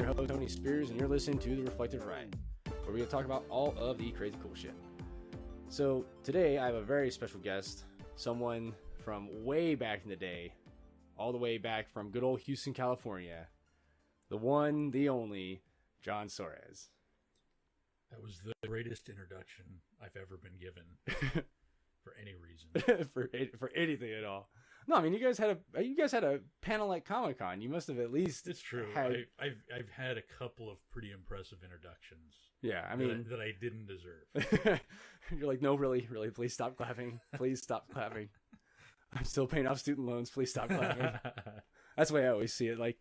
your host, Tony Spears, and you're listening to The Reflective Riot, where we're going to talk about all of the crazy cool shit. So today I have a very special guest, someone from way back in the day, all the way back from good old Houston, California, the one, the only, John Soares. That was the greatest introduction I've ever been given for any reason. for anything at all. No, I mean you guys had a panel at Comic-Con. You must have at least. It's true. Had... I've had a couple of pretty impressive introductions. Yeah, I mean that I didn't deserve. You're like, no, really, please stop clapping. Please stop clapping. I'm still paying off student loans. Please stop clapping. That's the way I always see it. Like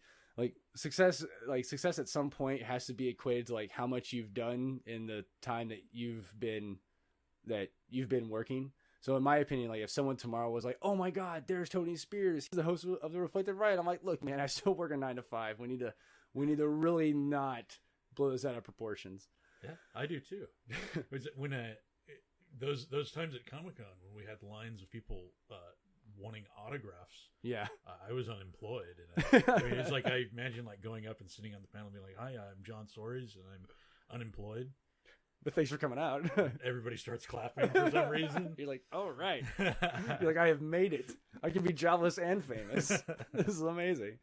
success at some point has to be equated to like how much you've done in the time that you've been working. So in my opinion, like if someone tomorrow was like, "Oh my God, there's Tony Spears. He's the host of the Reflective Riot." I'm like, "Look, man, I still work a 9 to 5. We need to really not blow this out of proportions." Yeah, I do too. When those times at Comic-Con when we had lines of people wanting autographs. Yeah, I was unemployed. And I mean, it's like I imagine like going up and sitting on the panel and being like, "Hi, I'm John Soares and I'm unemployed." But thanks for coming out. Everybody starts clapping for some reason. You're like, "Oh, right." You're like, "I have made it. I can be jobless and famous." This is amazing.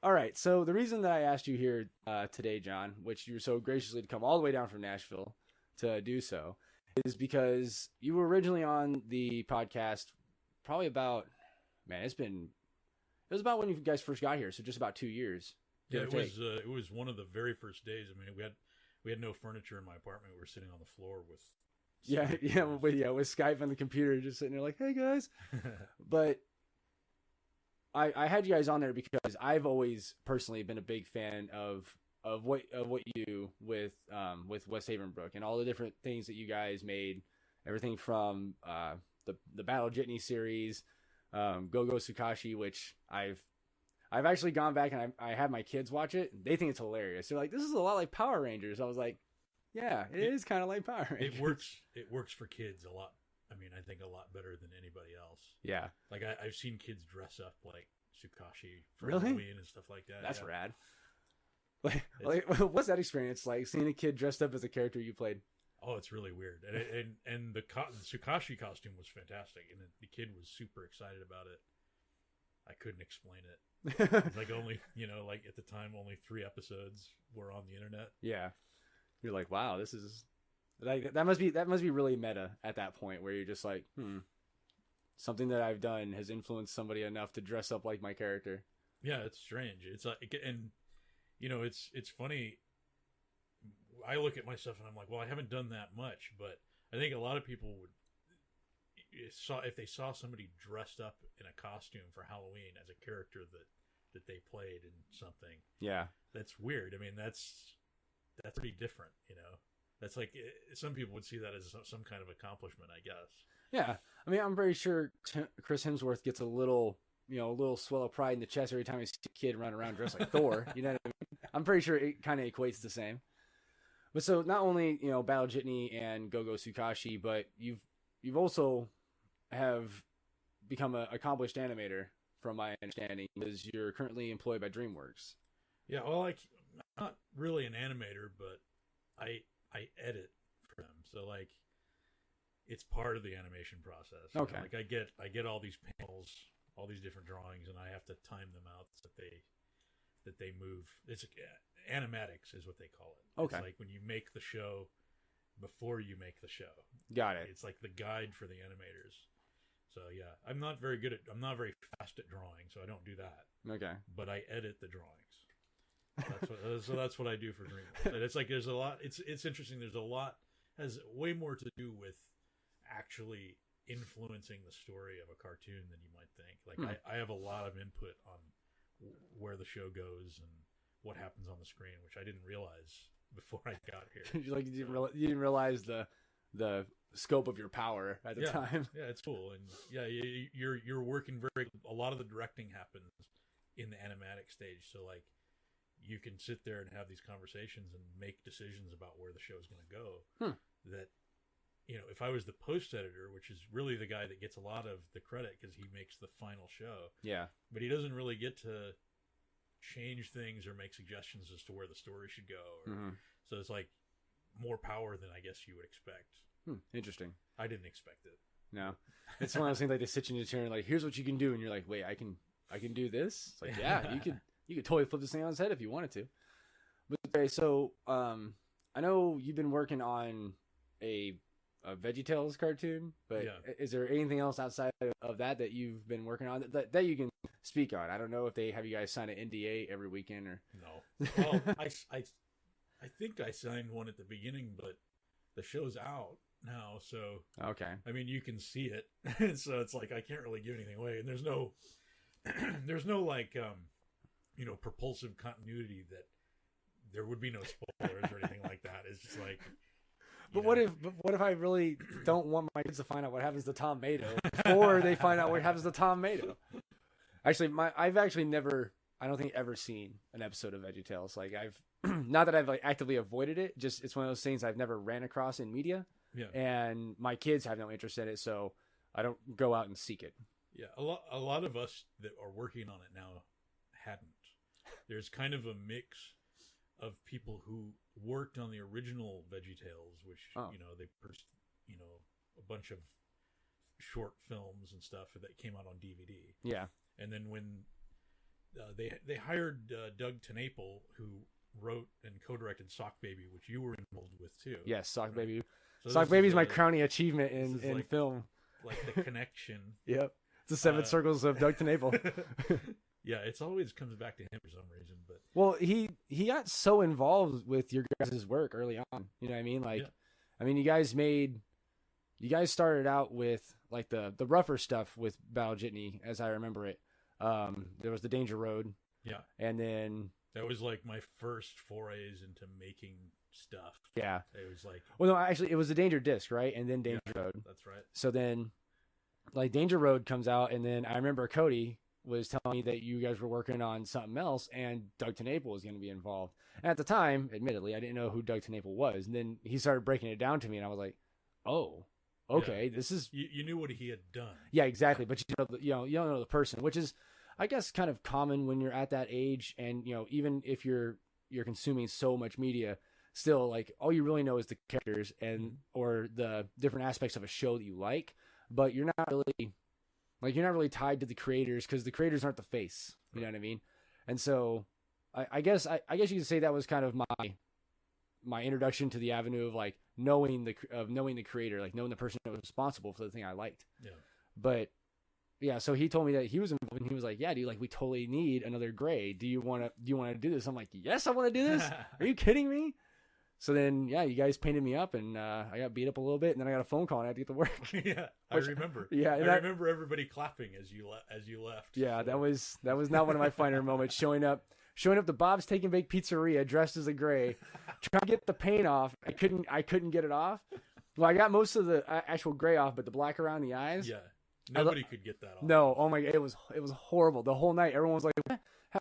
All right. So the reason that I asked you here today, John, which you were so graciously to come all the way down from Nashville to do so, is because you were originally on the podcast probably about, man, it was about when you guys first got here. So just about 2 years. Yeah, it was one of the very first days. I mean, we had no furniture in my apartment. We were sitting on the floor with with Skype and the computer, just sitting there like, "Hey guys." But I had you guys on there because I've always personally been a big fan of what you do with West Havenbrook and all the different things that you guys made. Everything from the Battle Jitney series, Go Tsukashi, which I've actually gone back and I had my kids watch it. And they think it's hilarious. They're like, "This is a lot like Power Rangers." I was like, "Yeah, it is kind of like Power Rangers." It works for kids a lot. I mean, I think a lot better than anybody else. Yeah. Like I've seen kids dress up like Tsukashi for really? Halloween and stuff like that. That's rad. Like, what's that experience like? Seeing a kid dressed up as a character you played? Oh, it's really weird. And the Tsukashi costume was fantastic, and the kid was super excited about it. I couldn't explain it. It's like only, like at the time, only 3 episodes were on the internet. Yeah. You're like, wow, this is like, that must be really meta at that point where you're just like, something that I've done has influenced somebody enough to dress up like my character. Yeah, it's strange. It's like, and it's funny. I look at myself and I'm like, well, I haven't done that much, but I think a lot of people if they saw somebody dressed up in a costume for Halloween as a character that they played in something. Yeah. That's weird. I mean, that's pretty different, That's like, some people would see that as some kind of accomplishment, I guess. Yeah. I mean, I'm very sure Chris Hemsworth gets a little swell of pride in the chest every time he sees a kid run around dressed like Thor. You know what I mean? I'm pretty sure it kind of equates the same. But so not only, Battle Jitney and Go Tsukashi, but you've also have become an accomplished animator, from my understanding, because you're currently employed by Dreamworks. Yeah, well, I'm not really an animator, but I edit for them. So like, it's part of the animation process. Okay. Like I get all these panels, all these different drawings, and I have to time them out so that they move. It's animatics is what they call it. Okay. It's like when you make the show before you make the show. Got it. It's like the guide for the animators. So yeah, I'm not very fast at drawing, so I don't do that. Okay. But I edit the drawings. That's what I do for Dreamworks. And it's like there's a lot. It's interesting. There's a lot, has way more to do with actually influencing the story of a cartoon than you might think. Like I have a lot of input on where the show goes and what happens on the screen, which I didn't realize before I got here. You didn't realize the scope of your power at the time. Yeah, it's cool. And yeah, you're working a lot of the directing happens in the animatic stage. So like you can sit there and have these conversations and make decisions about where the show is going to go. That, if I was the post editor, which is really the guy that gets a lot of the credit because he makes the final show. Yeah. But he doesn't really get to change things or make suggestions as to where the story should go. So it's like more power than I guess you would expect. Interesting. I didn't expect it. No, it's one of those things like they sit you in a chair and like, here's what you can do, and you're like, wait, I can do this. It's like, yeah, you could totally flip this thing on its head if you wanted to. But okay, so I know you've been working on a VeggieTales cartoon, but is there anything else outside of that you've been working on that you can speak on? I don't know if they have you guys sign an NDA every weekend or no. Well, I think I signed one at the beginning, but the show's out now, so okay. I mean, you can see it, so it's like I can't really give anything away, and there's no like propulsive continuity that there would be no spoilers or anything like that. It's just like. But what if I really don't want my kids to find out what happens to Tom Mato before they find out what happens to Tom Mato? Actually, I've actually never, I don't think ever seen an episode of VeggieTales. Like I've not that I've like actively avoided it, just it's one of those things I've never ran across in media. Yeah. And my kids have no interest in it, so I don't go out and seek it. Yeah, a lot of us that are working on it now hadn't. There's kind of a mix of people who worked on the original VeggieTales, which they a bunch of short films and stuff that came out on DVD. Yeah, and then when they hired Doug TenNapel, who wrote and co-directed Sock Baby, which you were involved with too. Yes, Sock Baby. So Sock Baby is my crowning achievement in like, film. Like the connection. Yep, it's the 7 circles of Doug TenNapel. Yeah, it's always comes back to him for some reason. But well, he got so involved with your guys' work early on. You know what I mean? Like, I mean, you guys started out with like the rougher stuff with Battle Jitney, as I remember it. There was the Danger Road. Yeah, and then that was like my first forays into making stuff. Yeah, it was like no, actually, it was the Danger Disc, right? And then Danger Road. That's right. So then, like Danger Road comes out, and then I remember Cody was telling me that you guys were working on something else and Doug TenNapel was going to be involved. And at the time, admittedly, I didn't know who Doug TenNapel was. And then he started breaking it down to me and I was like, oh, okay, this is... You knew what he had done. Yeah, exactly. But you don't know the person, which is, I guess, kind of common when you're at that age. And, even if you're consuming so much media, still, like, all you really know is the characters and or the different aspects of a show that you like. But you're not really tied to the creators because the creators aren't the face. You know what I mean? And so I guess you could say that was kind of my introduction to the avenue of like knowing the creator, like knowing the person that was responsible for the thing I liked. Yeah. But yeah, so he told me that he was involved and he was like, yeah, dude, like we totally need another Gray. Do you want to do this? I'm like, yes, I want to do this. Are you kidding me? So then, yeah, you guys painted me up, and I got beat up a little bit, and then I got a phone call, and I had to get to work. Yeah, I remember. Yeah, I remember everybody clapping as you left. Yeah, so. that was not one of my finer moments. Showing up to Bob's Take and Bake Pizzeria dressed as a Gray, trying to get the paint off. I couldn't get it off. Well, I got most of the actual Gray off, but the black around the eyes. Yeah, nobody could get that off. No, oh my God, it was horrible. The whole night, everyone was like.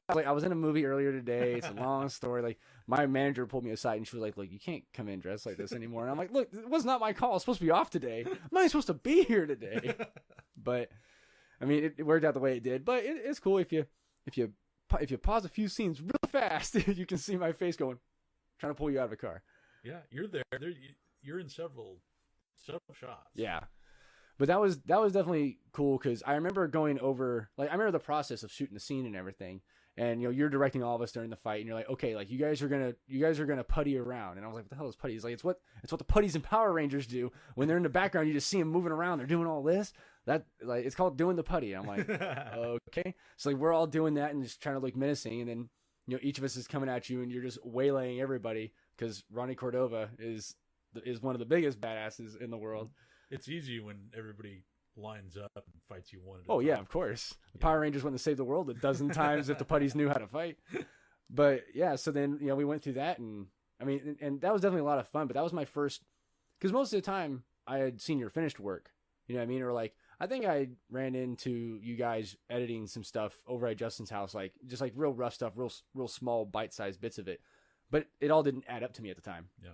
I was in a movie earlier today. It's a long story. Like my manager pulled me aside and she was like, "Look, you can't come in dressed like this anymore." And I'm like, "Look, it was not my call. I was supposed to be off today. I'm not even supposed to be here today." But I mean, it worked out the way it did. But it's cool if you pause a few scenes real fast, you can see my face going, trying to pull you out of a car. Yeah, you're there. You're in several shots. Yeah. But that was definitely cool because I remember going over, like, I remember the process of shooting the scene and everything. And, you're directing all of us during the fight and you're like, okay, like you guys are going to putty around. And I was like, what the hell is putty? He's like, it's what the putties and Power Rangers do. When they're in the background, you just see them moving around. They're doing all this. That, like, it's called doing the putty. I'm like, okay. So like, we're all doing that and just trying to look menacing. And then, each of us is coming at you and you're just waylaying everybody because Ronnie Cordova is one of the biggest badasses in the world. It's easy when everybody lines up and fights you one at a time. time. Yeah, of course. The Power Rangers wouldn't have saved the world a dozen times if the putties knew how to fight. But yeah, so then, we went through that and I mean, and that was definitely a lot of fun, but that was my first, because most of the time I had seen your finished work, you know what I mean? Or like, I think I ran into you guys editing some stuff over at Justin's house, like just like real rough stuff, real small bite-sized bits of it, but it all didn't add up to me at the time. Yeah.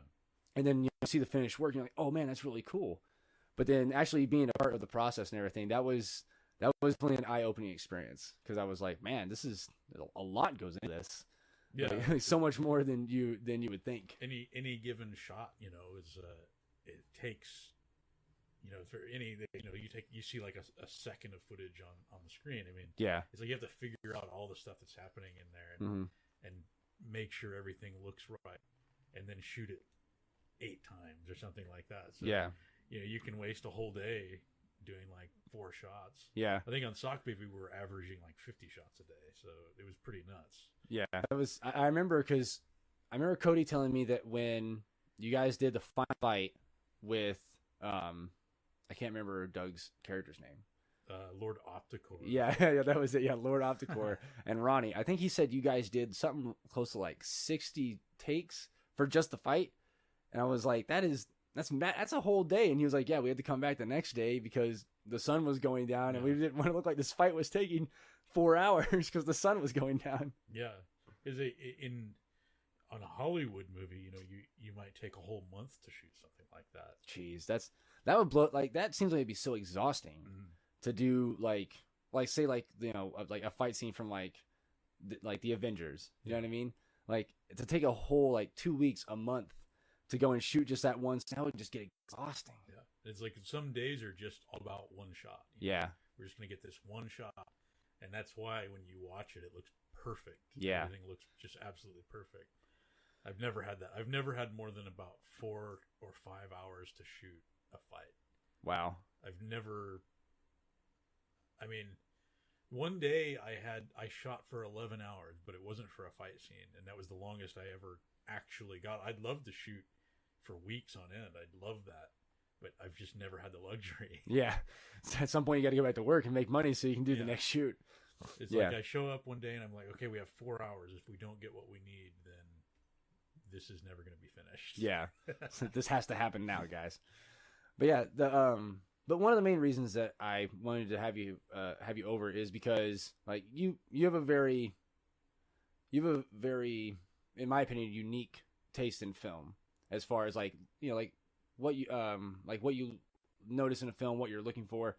And then you see the finished work and you're like, oh man, that's really cool. But then actually being a part of the process and everything, that was that was definitely an eye-opening experience because I was like, man, this is a lot goes into this. Yeah, Like, so much more than you would think. Any given shot, is it takes, for any, you see like a second of footage on the screen. I mean, Yeah. it's like you have to figure out all the stuff that's happening in there and make sure everything looks right, and then shoot it 8 times or something like that. So, Yeah. you can waste a whole day doing like 4 shots. Yeah. I think on Sock Baby we were averaging like 50 shots a day, so it was pretty nuts. Yeah, that was. I remember because I remember Cody telling me that when you guys did the final fight with, I can't remember Doug's character's name. Lord Opticor. Yeah, yeah, that was it. Yeah, Lord Opticor and Ronnie. I think he said you guys did something close to like 60 takes for just the fight, and I was like, that's a whole day. And he was like, yeah, we had to come back the next day because the sun was going down, and we didn't want to look like this fight was taking 4 hours because the sun was going down. Yeah, is on a Hollywood movie, you might take a whole month to shoot something like that. Jeez, that would blow. Like that seems like it'd be so exhausting to do. Like say like like a fight scene from like the Avengers. You know what I mean? Like to take a whole like 2 weeks, a month to go and shoot just that one. That would just get exhausting. Yeah, it's like some days are just all about one shot. Yeah, we're just gonna get this one shot. And that's why when you watch it, it looks perfect. Yeah. Everything looks just absolutely perfect. I've never had that. I've never had more than about 4 or 5 hours to shoot a fight. Wow. I mean, one day I shot for 11 hours, but it wasn't for a fight scene. And that was the longest I ever actually got. I'd love to shoot for weeks on end. I'd love that. But I've just never had the luxury. Yeah. At some point, you got to go back to work and make money so you can do the next shoot. It's like I show up one day and I'm like, okay, we have 4 hours. If we don't get what we need, then this is never going to be finished. Yeah. So this has to happen now, guys. But yeah, but one of the main reasons that I wanted to have you over is because like you have a very, in my opinion, unique taste in film as far as like what you notice in a film, what you're looking for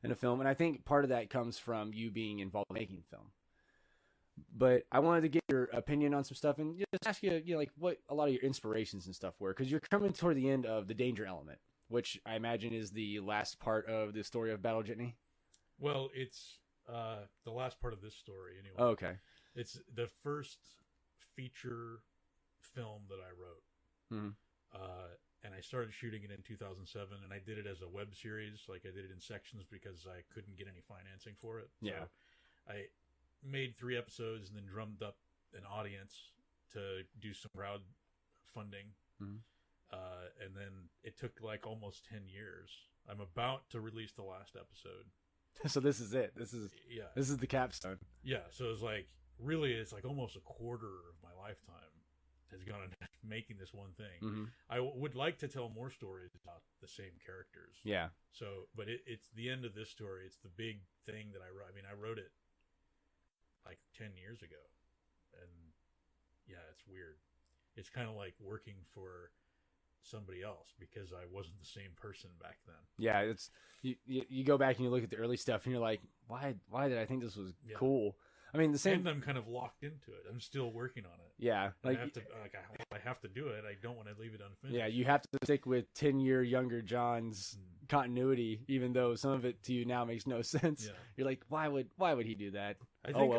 in a film. And I think part of that comes from you being involved in making film. But I wanted to get your opinion on some stuff and just ask you, like what a lot of your inspirations and stuff were, because you're coming toward the end of The Danger Element, which I imagine is the last part of the story of Battle Jitney. Well, it's the last part of this story anyway. Oh, okay. It's the first feature film that I wrote. And I started shooting it in 2007, and I did it as a web series. Like I did it in sections because I couldn't get any financing for it. Yeah. So I made 3 episodes and then drummed up an audience to do some crowdfunding. And then it took like almost 10 years. I'm about to release the last episode. So this is it. This is the capstone. Yeah. So it's like almost a quarter of my lifetime has gone into making this one thing. I would like to tell more stories about the same characters. Yeah. So, but it's the end of this story. It's the big thing that I wrote. I mean, I wrote it like 10 years ago, and yeah, it's weird. It's kind of like working for somebody else because I wasn't the same person back then. Yeah, it's you go back and you look at the early stuff and you're like, why did I think this was cool? I mean, the same. And I'm kind of locked into it. I'm still working on it. Yeah, like I have to do it. I don't want to leave it unfinished. Yeah, you have to stick with 10-year younger John's continuity, even though some of it to you now makes no sense. Yeah. You're like, why would he do that?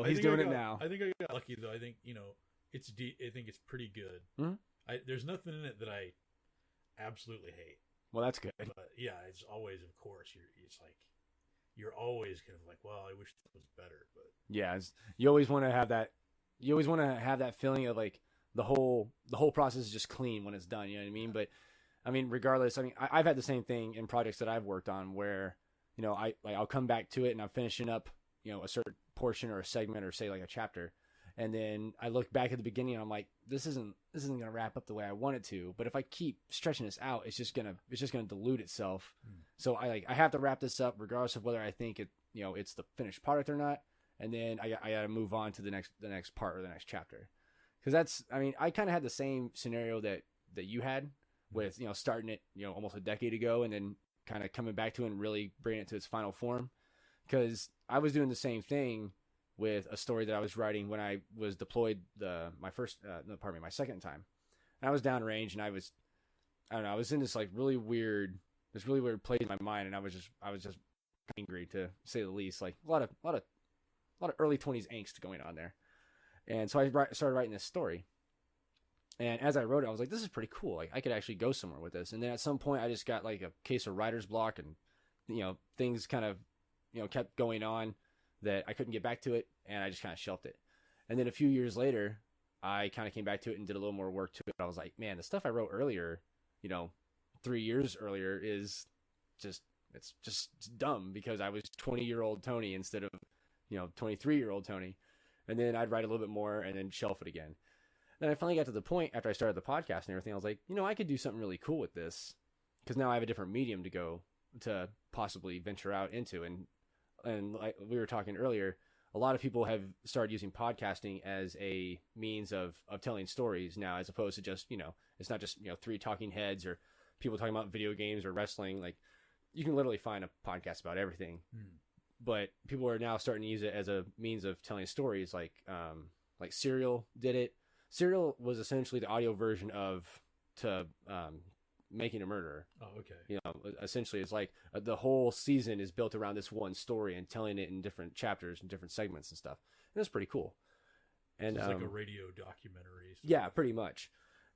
He's doing it now. I think I got lucky though. I think it's I think it's pretty good. There's nothing in it that I absolutely hate. Well, that's good. But yeah, it's always, of course, you're always kind of like, well, I wish it was better, but yeah, you always want to have that. You always want to have that feeling of like the whole process is just clean when it's done. You know what I mean? But I mean, regardless, I mean, I've had the same thing in projects that I've worked on where I'll come back to it and I'm finishing up a certain portion or a segment or say like a chapter, and then I look back at the beginning and I'm like, this isn't gonna wrap up the way I want it to. But if I keep stretching this out, it's just gonna dilute itself. So I have to wrap this up regardless of whether I think it's the finished product or not. And then I gotta move on to the next part or the next chapter, because I kind of had the same scenario that you had with starting it almost a decade ago and then kind of coming back to it and really bringing it to its final form. because I was doing the same thing with a story that I was writing when I was deployed my second time. And I was downrange, and I don't know, I was in this really weird place in my mind, and I was just angry, to say the least. Like a lot of early 20s angst going on there. And so I started writing this story. And as I wrote it, I was like, this is pretty cool. Like, I could actually go somewhere with this. And then at some point, I just got like a case of writer's block, and, things kind of, kept going on that I couldn't get back to it. And I just kind of shelved it. And then a few years later, I kind of came back to it and did a little more work to it. I was like, man, the stuff I wrote earlier, 3 years earlier it's just dumb, because I was 20-year-old Tony instead of, 23-year-old Tony. And then I'd write a little bit more and then shelf it again. Then I finally got to the point after I started the podcast and everything, I was like, I could do something really cool with this, because now I have a different medium to go to possibly venture out into. And like we were talking earlier, a lot of people have started using podcasting as a means of telling stories now, as opposed to just, it's not just, 3 talking heads or people talking about video games or wrestling. Like, you can literally find a podcast about everything. But people are now starting to use it as a means of telling stories. Like Serial did it. Serial was essentially the audio version of Making a Murderer. Oh, okay. Essentially, it's like the whole season is built around this one story and telling it in different chapters and different segments and stuff. And that's pretty cool. And it's like a radio documentary. Yeah, pretty much.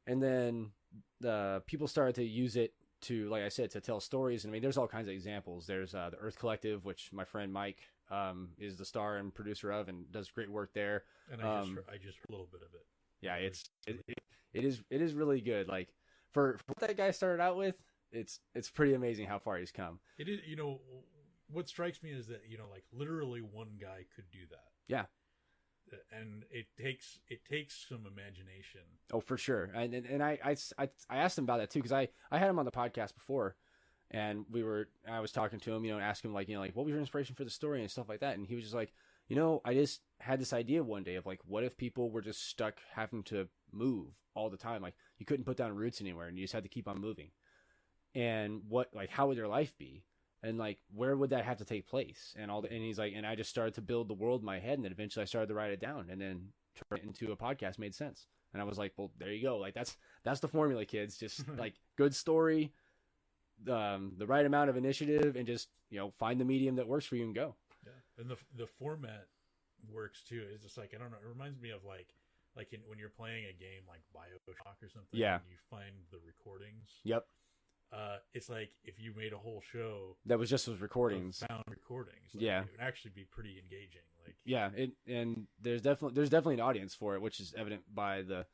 And then the people started to use it to, like I said, to tell stories. And I mean, there's all kinds of examples. There's the Earth Collective, which my friend Mike is the star and producer of, and does great work there. And I just heard a little bit of it. Yeah, it is really good. Like, for what that guy started out with, it's pretty amazing how far he's come. It is, what strikes me is that, like, literally one guy could do that. Yeah. And it takes some imagination. Oh, for sure. And I asked him about that too, because I had him on the podcast before, and I was talking to him, and asking him like what was your inspiration for the story and stuff like that, and he was just like, I just had this idea one day of like, what if people were just stuck having to move all the time? Like, you couldn't put down roots anywhere, and you just had to keep on moving. And how would their life be? And like, where would that have to take place? And he's like, and I just started to build the world in my head, and then eventually I started to write it down, and then turn it into a podcast made sense. And I was like, well, there you go. Like, that's the formula, kids. Just like, good story, the right amount of initiative, and just, find the medium that works for you and go. Yeah. And the format works too. It's just like, I don't know. It reminds me of like when you're playing a game like BioShock or something. Yeah. And you find the recordings. Yep. It's like if you made a whole show that was just those recordings, found recordings. Like, yeah, it would actually be pretty engaging. Like, yeah, and there's definitely an audience for it, which is evident by the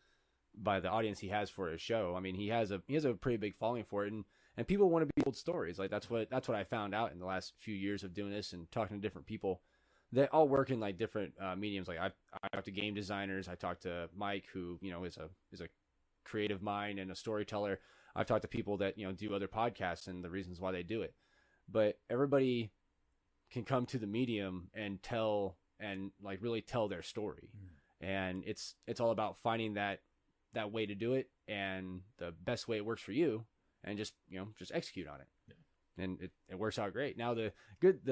audience he has for his show. I mean, he has a pretty big following for it, and people want to be told stories. Like, that's what I found out in the last few years of doing this and talking to different people that all work in like different mediums. Like, I talked to game designers. I talked to Mike, who is a creative mind and a storyteller. I've talked to people that do other podcasts and the reasons why they do it. But everybody can come to the medium and tell and like really tell their story. And it's all about finding that way to do it, and the best way it works for you, and just execute on it. Yeah. And it works out great. Now the good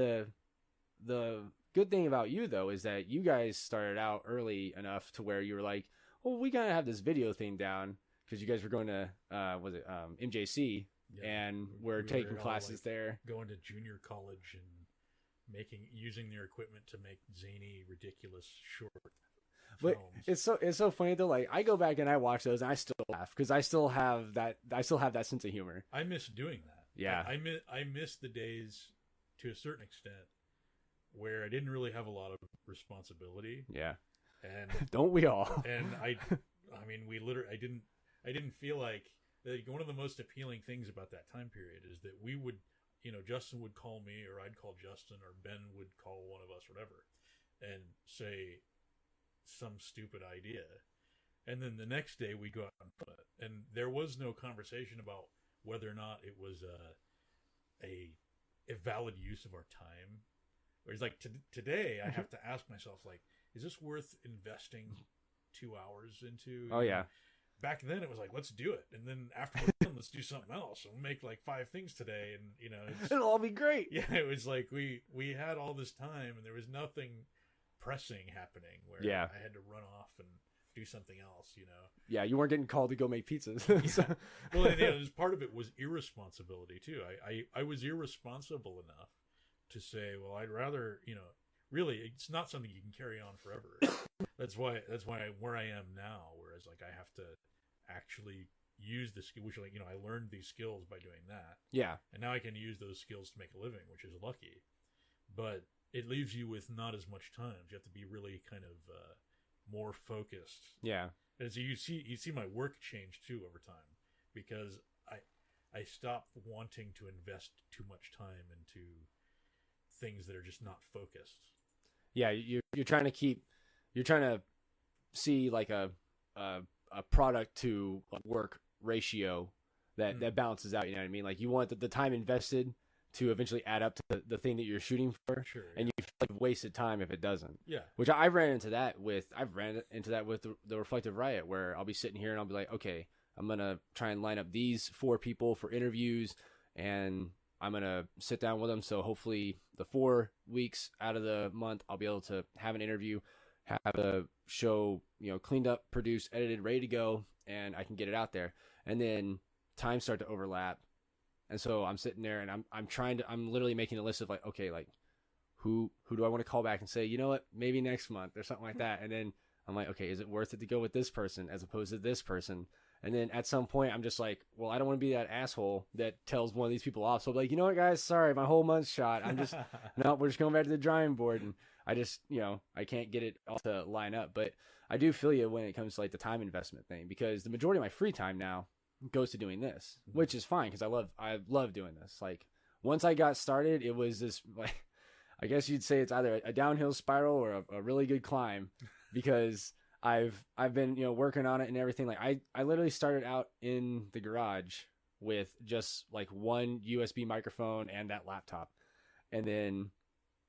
thing about you though is that you guys started out early enough to where you were like, well, we gotta have this video thing down, because you guys were going to MJC, yeah, and we're taking classes there, going to junior college and using their equipment to make zany, ridiculous short but films. It's so funny though. Like, I go back and I watch those and I still laugh, because I still have that sense of humor. I miss doing that. Yeah, I miss the days to a certain extent where I didn't really have a lot of responsibility. Yeah, and don't we all? And I mean, I didn't feel like one of the most appealing things about that time period is that we would, Justin would call me, or I'd call Justin, or Ben would call one of us, whatever, and say some stupid idea. And then the next day we go out and put it. And there was no conversation about whether or not it was a valid use of our time. Whereas like today I have to ask myself, like, is this worth investing 2 hours into? Oh, yeah. back then it was like, let's do it, and then after we're done, let's do something else. We'll make like 5 things today, and it'll all be great. Yeah, it was like we had all this time, and there was nothing pressing happening where I had to run off and do something else. Yeah, you weren't getting called to go make pizzas. So, well, and part of it was irresponsibility too. I was irresponsible enough to say, well, I'd rather, really, it's not something you can carry on forever. That's why where I am now, whereas like I have to actually use the skill, which like, I learned these skills by doing that. Yeah. And now I can use those skills to make a living, which is lucky. But it leaves you with not as much time. You have to be really kind of more focused. Yeah. And so you see my work change too over time, because I stopped wanting to invest too much time into things that are just not focused. Yeah, you're trying to see like a product to work ratio that balances out. You know what I mean? Like you want the time invested to eventually add up to the thing that you're shooting for. Sure. And you feel like wasted time if it doesn't. Yeah. Which I've ran into that with the Reflective Riot, where I'll be sitting here and I'll be like, okay, I'm going to try and line up these 4 people for interviews, and I'm going to sit down with them. So hopefully the 4 weeks out of the month, I'll be able to have an interview, have the show, cleaned up, produced, edited, ready to go, and I can get it out there. And then times start to overlap. And so I'm sitting there and I'm literally making a list of like, okay, like who do I want to call back and say, you know what, maybe next month or something like that. And then I'm like, okay, is it worth it to go with this person as opposed to this person? And then at some point I'm just like, well, I don't want to be that asshole that tells one of these people off. So I'm like, you know what, guys, sorry, my whole month's shot. I'm just, no, we're just going back to the drawing board. And I just, I can't get it all to line up. But I do feel you when it comes to like the time investment thing, because the majority of my free time now goes to doing this, which is fine because I love doing this. Like once I got started, it was this, like, I guess you'd say it's either a downhill spiral or a really good climb, because I've been working on it and everything. Like I literally started out in the garage with just like one USB microphone and that laptop, and then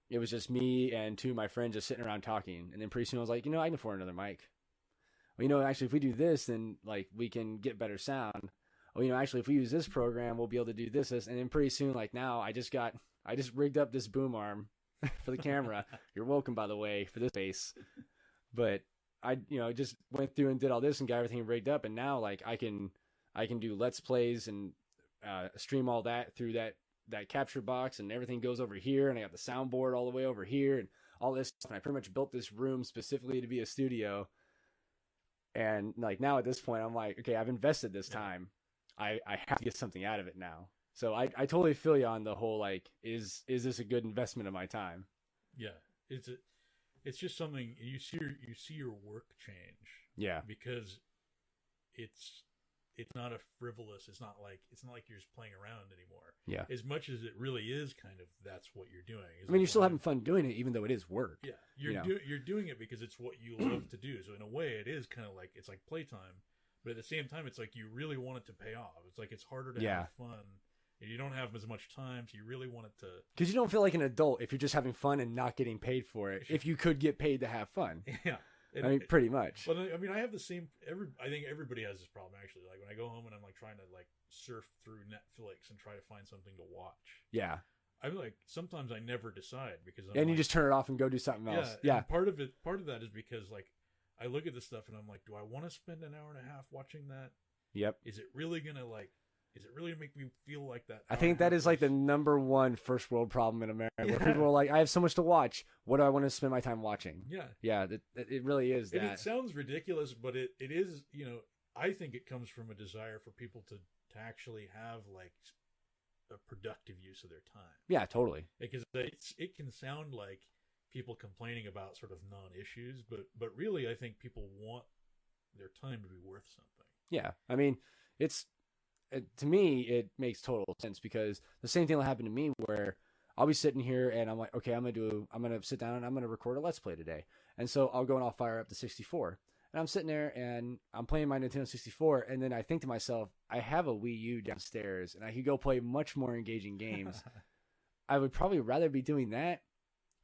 it was just me and 2 of my friends just sitting around talking. And then pretty soon I was like, I can afford another mic. Well, actually, if we do this, then like we can get better sound. Oh, actually, if we use this program, we'll be able to do this. And then pretty soon, like now, I just rigged up this boom arm for the camera. You're welcome, by the way, for this bass. But I just went through and did all this and got everything rigged up. And now, like I can do Let's Plays and stream all that through that capture box, and everything goes over here. And I got the soundboard all the way over here and all this stuff. And I pretty much built this room specifically to be a studio. And like now at this point, I'm like, okay, I've invested this time. I have to get something out of it now. So I totally feel you on the whole, like, is this a good investment of my time? Yeah. It's just something you see your work change. Yeah. Because it's not a frivolous, it's not like you're just playing around anymore. Yeah. As much as it really is kind of, that's what you're doing. I mean, you're still having fun doing it, even though it is work. Yeah. You're doing it because it's what you love to do. So in a way it is kind of like, it's like playtime, but at the same time, it's like you really want it to pay off. It's like, it's harder to have fun. You don't have as much time, so you really want it to... Because you don't feel like an adult if you're just having fun and not getting paid for it, if you could get paid to have fun. Yeah. I mean, pretty much. Well, I mean, I have the same... I think everybody has this problem, actually. Like, when I go home and I'm, like, trying to, like, surf through Netflix and try to find something to watch. Yeah. I'm, like, sometimes I never decide because I'm and like, you just turn it off and go do something else. Yeah. Part of that is because, like, I look at this stuff and I'm like, do I want to spend an hour and a half watching that? Yep. Is it really going to, like... Is it really make me feel like that? I think that is like the number one first world problem in America, where people are like, I have so much to watch. What do I want to spend my time watching? Yeah. Yeah, it really is that. It sounds ridiculous, but it is, I think it comes from a desire for people to actually have like a productive use of their time. Yeah, totally. Because it can sound like people complaining about sort of non-issues, but really I think people want their time to be worth something. Yeah. I mean, to me, it makes total sense, because the same thing will happen to me where I'll be sitting here and I'm like, okay, I'm going to sit down and I'm going to record a Let's Play today. And so I'll go and I'll fire up the 64. And I'm sitting there and I'm playing my Nintendo 64. And then I think to myself, I have a Wii U downstairs and I could go play much more engaging games. I would probably rather be doing that,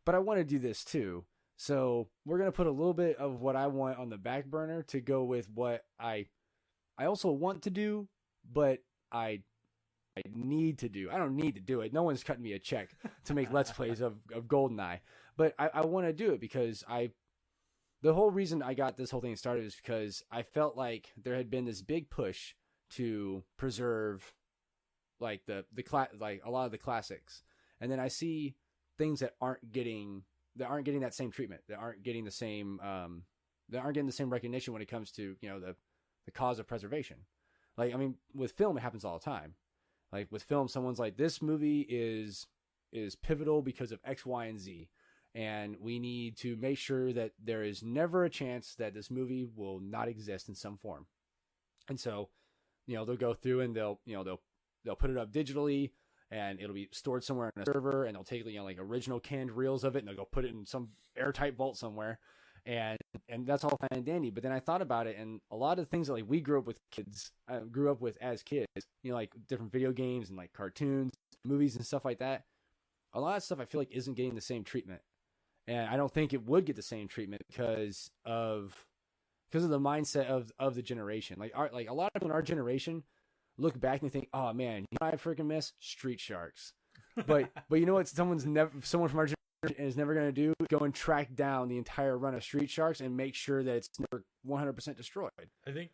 but I want to do this too. So we're going to put a little bit of what I want on the back burner to go with what I I also want to do, but I need to do. I don't need to do it. No one's cutting me a check to make Let's Plays of GoldenEye. But I want to do it because the whole reason I got this whole thing started is because I felt like there had been this big push to preserve like like a lot of the classics. And then I see things that aren't getting that same treatment, that aren't getting the same recognition when it comes to, the cause of preservation. Like, I mean, with film, it happens all the time. Like with film, someone's like, this movie is pivotal because of X, Y, and Z. And we need to make sure that there is never a chance that this movie will not exist in some form. And so, they'll go through and they'll put it up digitally, and it'll be stored somewhere on a server, and they'll take, like original canned reels of it, and they'll go put it in some airtight vault somewhere. And that's all fine and dandy. But then I thought about it, and a lot of the things that like we grew up with as kids, like different video games and like cartoons, movies and stuff like that. A lot of stuff I feel like isn't getting the same treatment. And I don't think it would get the same treatment because of the mindset of the generation. Like a lot of people in our generation look back and they think, oh man, I freaking miss Street Sharks. But you know what? Someone from our generation is never going to do, go and track down the entire run of Street Sharks and make sure that it's never 100% destroyed. I think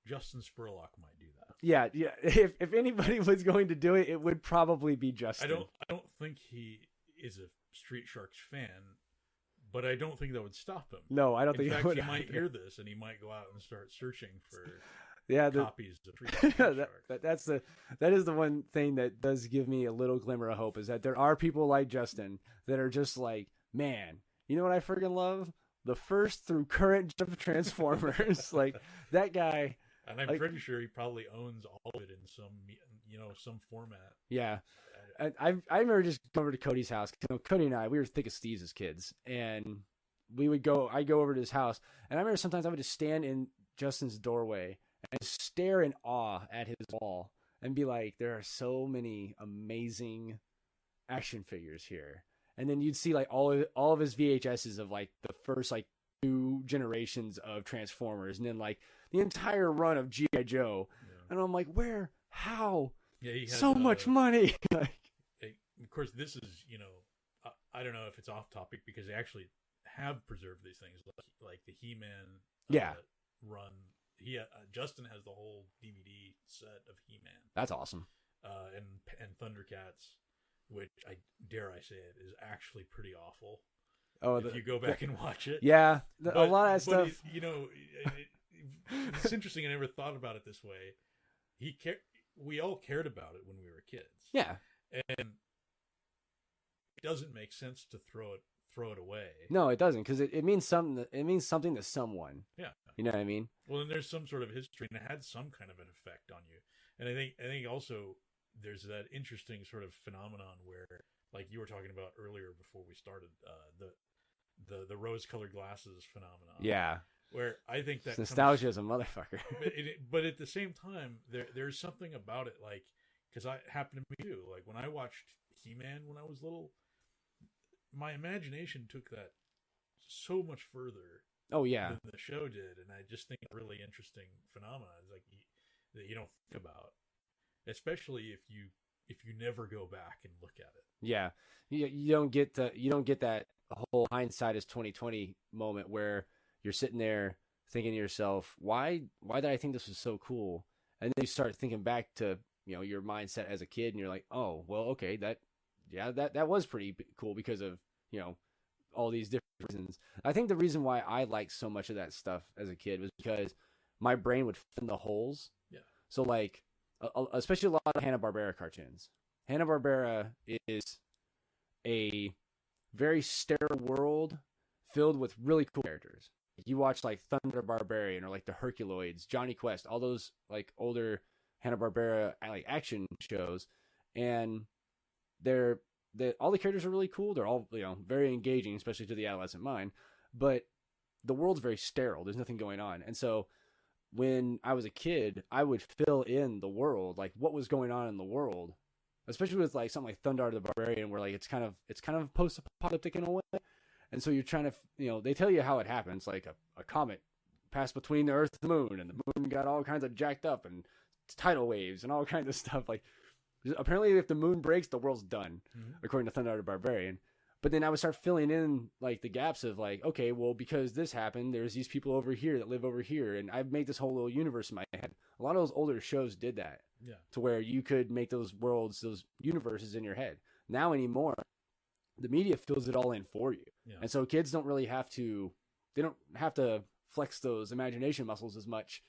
Justin Spurlock might do that. Yeah. If anybody was going to do it, it would probably be Justin. I don't think he is a Street Sharks fan, but I don't think that would stop him. No, I don't think. In fact, it would he might hear this and he might go out and start searching for copies of Street Sharks. That is the one thing that does give me a little glimmer of hope, is that there are people like Justin that are just like, man, you know what I freaking love? The first through current Transformers. Like that guy. And I'm pretty sure he probably owns all of it in some format. Yeah. I remember just going over to Cody's house. Cody and I, we were thick as thieves as kids, and I'd go over to his house, and I remember sometimes I would just stand in Justin's doorway and stare in awe at his wall and be like, there are so many amazing action figures here. And then you'd see like all of his VHSs of like the first like 2 generations of Transformers, and then like the entire run of G.I. Joe. Yeah. And I'm like, where? How? Yeah, he has so much money. Of course, this is, I don't know if it's off topic because they actually have preserved these things, like the He-Man run. Justin has the whole DVD set of He-Man. That's awesome. And Thundercats, which I say it is actually pretty awful. Oh, if you go back and watch it. Yeah, a lot of that stuff. It's interesting. I never thought about it this way. We all cared about it when we were kids. Yeah, and it doesn't make sense to throw it away. No, it doesn't, because it means something. It means something to someone. Yeah, you know what I mean. Well, then there's some sort of history, and it had some kind of an effect on you. And I think also there's that interesting sort of phenomenon where, like you were talking about earlier before we started, the rose-colored glasses phenomenon. Yeah. Where I think that nostalgia is a motherfucker. but at the same time, there's something about it, like, because it happened to me too. Like when I watched He-Man when I was little, my imagination took that so much further. Oh yeah, than the show did, and I just think a really interesting phenomenon is like that you don't think about, especially if you never go back and look at it. Yeah, you don't get that whole hindsight is 2020 moment where you're sitting there thinking to yourself, why did I think this was so cool? And then you start thinking back to, your mindset as a kid, and you're like, oh, well, okay, that was pretty cool because of, all these different reasons. I think the reason why I liked so much of that stuff as a kid was because my brain would fill in the holes. Yeah. So like, especially a lot of Hanna-Barbera cartoons. Hanna-Barbera is a very sterile world filled with really cool characters. You watch like Thunder Barbarian or like the Herculoids, Johnny Quest, all those like older Hanna-Barbera like action shows, and all the characters are really cool. They're all very engaging, especially to the adolescent mind. But the world's very sterile. There's nothing going on, and so when I was a kid, I would fill in the world, like what was going on in the world, especially with like something like Thunder the Barbarian, where like it's kind of post-apocalyptic in a way. And so you're trying to, they tell you how it happens, like a comet passed between the Earth and the Moon, and the Moon got all kinds of jacked up and tidal waves and all kinds of stuff. Like, apparently, if the Moon breaks, the world's done, according to Thunder the Barbarian. But then I would start filling in like the gaps of like, okay, well, because this happened, there's these people over here that live over here, and I make this whole little universe in my head. A lot of those older shows did that, to where you could make those worlds, those universes in your head. Now anymore, the media fills it all in for you, and so kids don't really have to. They don't have to flex those imagination muscles as much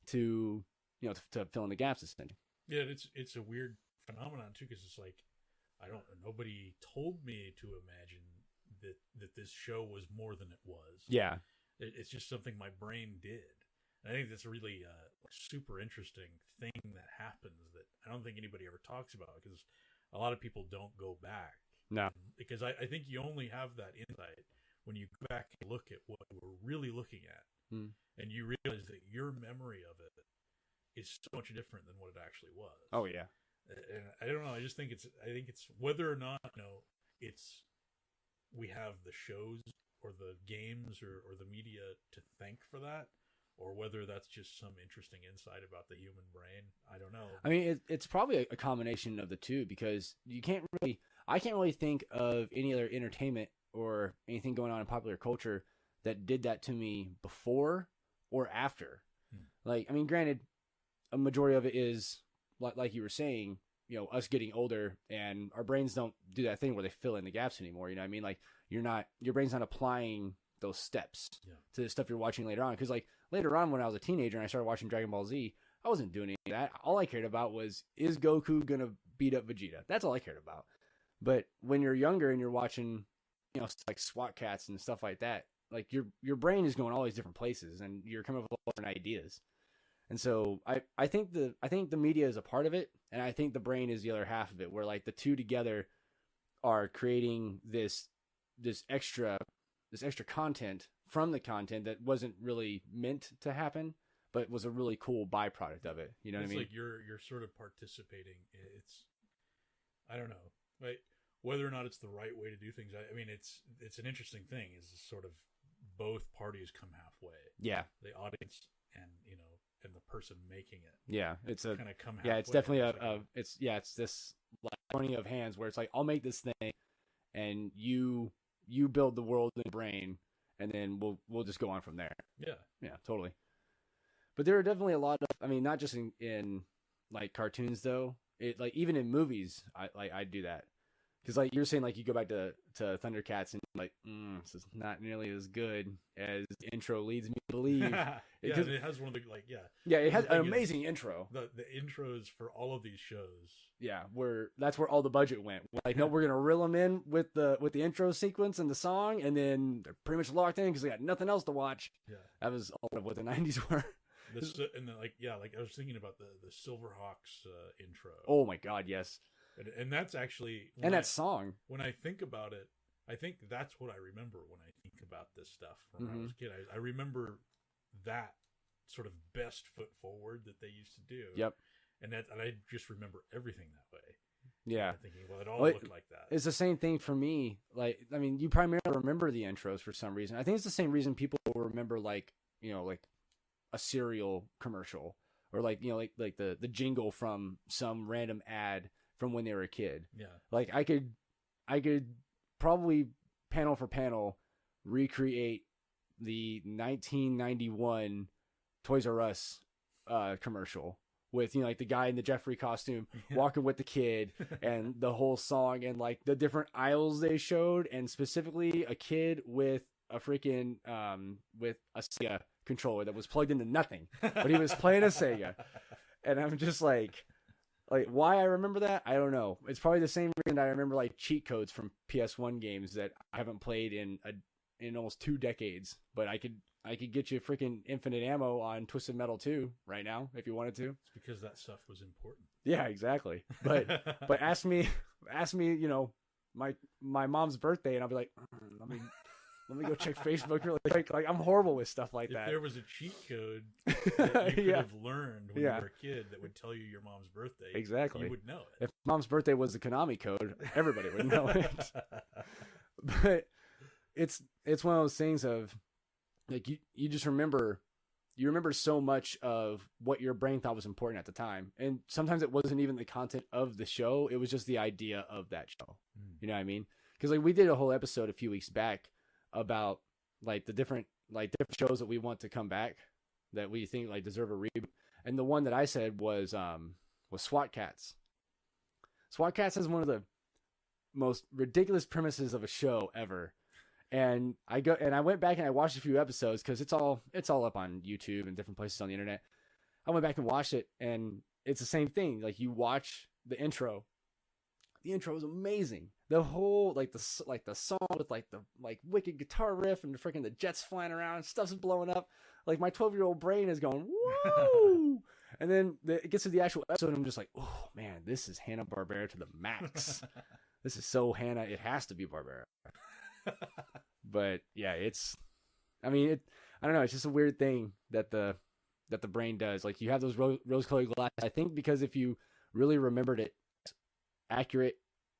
to to fill in the gaps. Essentially, yeah, it's a weird phenomenon too, because it's like, nobody told me to imagine that this show was more than it was. Yeah. It's just something my brain did. And I think that's a really super interesting thing that happens that I don't think anybody ever talks about, because a lot of people don't go back. No. Because I think you only have that insight when you go back and look at what we're really looking at. And you realize that your memory of it is so much different than what it actually was. Oh, yeah. And I don't know. I just think it's whether or not we have the shows or the games or the media to thank for that, or whether that's just some interesting insight about the human brain. I don't know. I mean, it's probably a combination of the two, because I can't really think of any other entertainment or anything going on in popular culture that did that to me before or after. Like, I mean, granted, a majority of it is like you were saying, us getting older, and our brains don't do that thing where they fill in the gaps anymore. You know what I mean? Like, your brain's not applying those steps to the stuff you're watching later on. Because like later on, when I was a teenager and I started watching Dragon Ball Z, I wasn't doing any of that. All I cared about was, is Goku gonna beat up Vegeta? That's all I cared about. But when you're younger and you're watching, like SWAT Cats and stuff like that, like your brain is going all these different places, and you're coming up with all different ideas. And so I think the media is a part of it, and I think the brain is the other half of it, where like the two together are creating this extra content from the content that wasn't really meant to happen, but was a really cool byproduct of it. You know what I mean? It's like you're sort of participating. I don't know, right? Whether or not it's the right way to do things. I mean, it's an interesting thing. Is sort of both parties come halfway. Yeah. The audience and and the person making it. Yeah, it's a kind of come halfway. Yeah, it's definitely it's this like joining of hands where it's like, I'll make this thing, and you build the world in your brain, and then we'll just go on from there. Yeah, totally. But there are definitely a lot of, I mean, not just in like cartoons though. It like even in movies, I do that. Because like you're saying, like you go back to Thundercats and like, this is not nearly as good as the intro leads me to believe. It has one of the it has an amazing intro. The intros for all of these shows. Yeah, that's where all the budget went. Like, no, we're gonna reel them in with the intro sequence and the song, and then they're pretty much locked in because they got nothing else to watch. Yeah, that was all of what the '90s were. Like I was thinking about the Silverhawks intro. Oh my God, yes. And that's actually... that song. When I think about it, I think that's what I remember when I think about this stuff from when I was a kid. I remember that sort of best foot forward that they used to do. Yep. And I just remember everything that way. Yeah. Thinking, it all looked like that. It's the same thing for me. Like, I mean, you primarily remember the intros for some reason. I think it's the same reason people remember, like, like a cereal commercial, or like, like the jingle from some random ad from when they were a kid. Yeah. Like I could probably panel for panel recreate the 1991 Toys R Us commercial with, like the guy in the Jeffrey costume walking with the kid and the whole song and like the different aisles they showed, and specifically a kid with a freaking with a Sega controller that was plugged into nothing, but he was playing a Sega. And I'm just like why I remember that, I don't know. It's probably the same reason I remember like cheat codes from PS1 games that I haven't played in almost 2 decades. But I could get you freaking infinite ammo on Twisted Metal 2 right now if you wanted to. It's because that stuff was important. Yeah, exactly. But ask me, my mom's birthday, and I'll be like, let me go check Facebook really quick. Like, I'm horrible with stuff like that. If there was a cheat code that you could have learned when you were a kid that would tell you your mom's birthday, exactly, you would know it. If mom's birthday was the Konami code, everybody would know it. But it's one of those things of like you just remember you remember so much of what your brain thought was important at the time. And sometimes it wasn't even the content of the show. It was just the idea of that show. You know what I mean? Because like we did a whole episode a few weeks back about like the different shows that we want to come back that we think like deserve a reboot. And the one that I said was SWAT Cats. SWAT Cats has one of the most ridiculous premises of a show ever. And I went back and I watched a few episodes because it's all up on YouTube and different places on the internet. I went back and watched it, and it's the same thing. Like you watch the intro. The intro was amazing. The whole the song with the wicked guitar riff and the jets flying around, stuff's blowing up. Like my 12-year-old brain is going woo. And then it gets to the actual episode, and I'm just like, oh man, this is Hanna-Barbera to the max. This is so Hanna. It has to be Barbera. But yeah, I don't know. It's just a weird thing that the brain does. Like you have those rose-colored glasses. I think because if you really remembered it accurate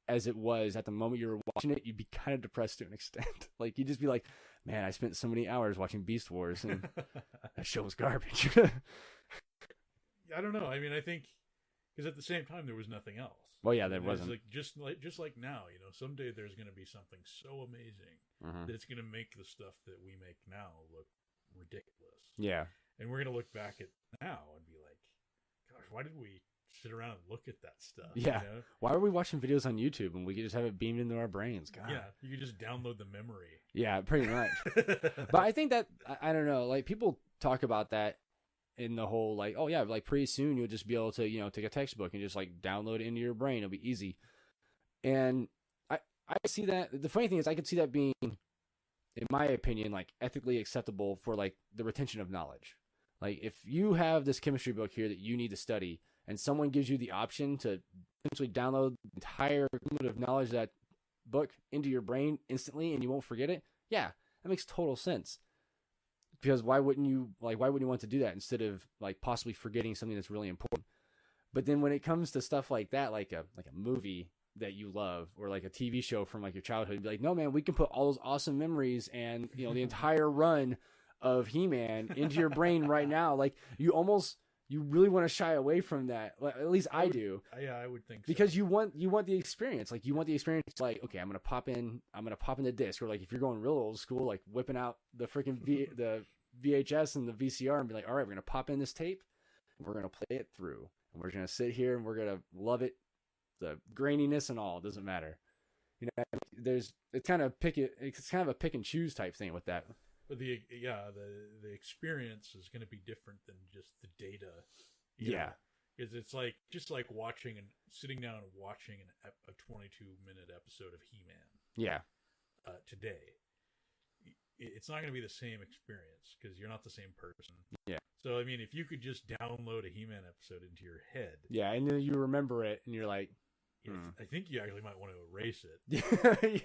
as it was at the moment you were watching it, you'd be kind of depressed to an extent. Like you'd just be like, man, I spent so many hours watching Beast Wars and that show was garbage. I don't know. I mean, I think because at the same time there was nothing else. Well, yeah, there wasn't. Just like now, someday there's going to be something so amazing that it's going to make the stuff that we make now look ridiculous. Yeah. And we're going to look back at now and be like, gosh, why did we sit around and look at that stuff? Yeah. Why are we watching videos on YouTube when we could just have it beamed into our brains? God. Yeah. You could just download the memory. Yeah, pretty much. But I think that, I don't know, like people talk about that in the whole pretty soon you'll just be able to take a textbook and just download it into your brain. It'll be easy. And I see that. The funny thing is I could see that being, in my opinion, ethically acceptable for the retention of knowledge. Like if you have this chemistry book here that you need to study and someone gives you the option to essentially download the entire cumulative knowledge of that book into your brain instantly and you won't forget it, yeah, that makes total sense. Because why wouldn't you want to do that instead of possibly forgetting something that's really important? But then when it comes to stuff like that, like a movie that you love or a TV show from your childhood, be like, no man, we can put all those awesome memories and the entire run of He-Man into your brain right now. You really want to shy away from that. At least I do. Yeah, I would think so. Because you want the experience. You want the experience. Okay, I'm gonna pop in the disc, or if you're going real old school, whipping out the freaking the VHS and the VCR and be like, all right, we're gonna pop in this tape, and we're gonna play it through, and we're gonna sit here and we're gonna love it, the graininess and all. It doesn't matter. It's kind of a pick and choose type thing with that. But the experience is going to be different than just the data. Because it's just like sitting down and watching a 22-minute episode of He-Man. Yeah. Today, it's not going to be the same experience because you're not the same person. Yeah. So I mean, if you could just download a He-Man episode into your head. Yeah, and then you remember it, and you're like. I think you actually might want to erase it.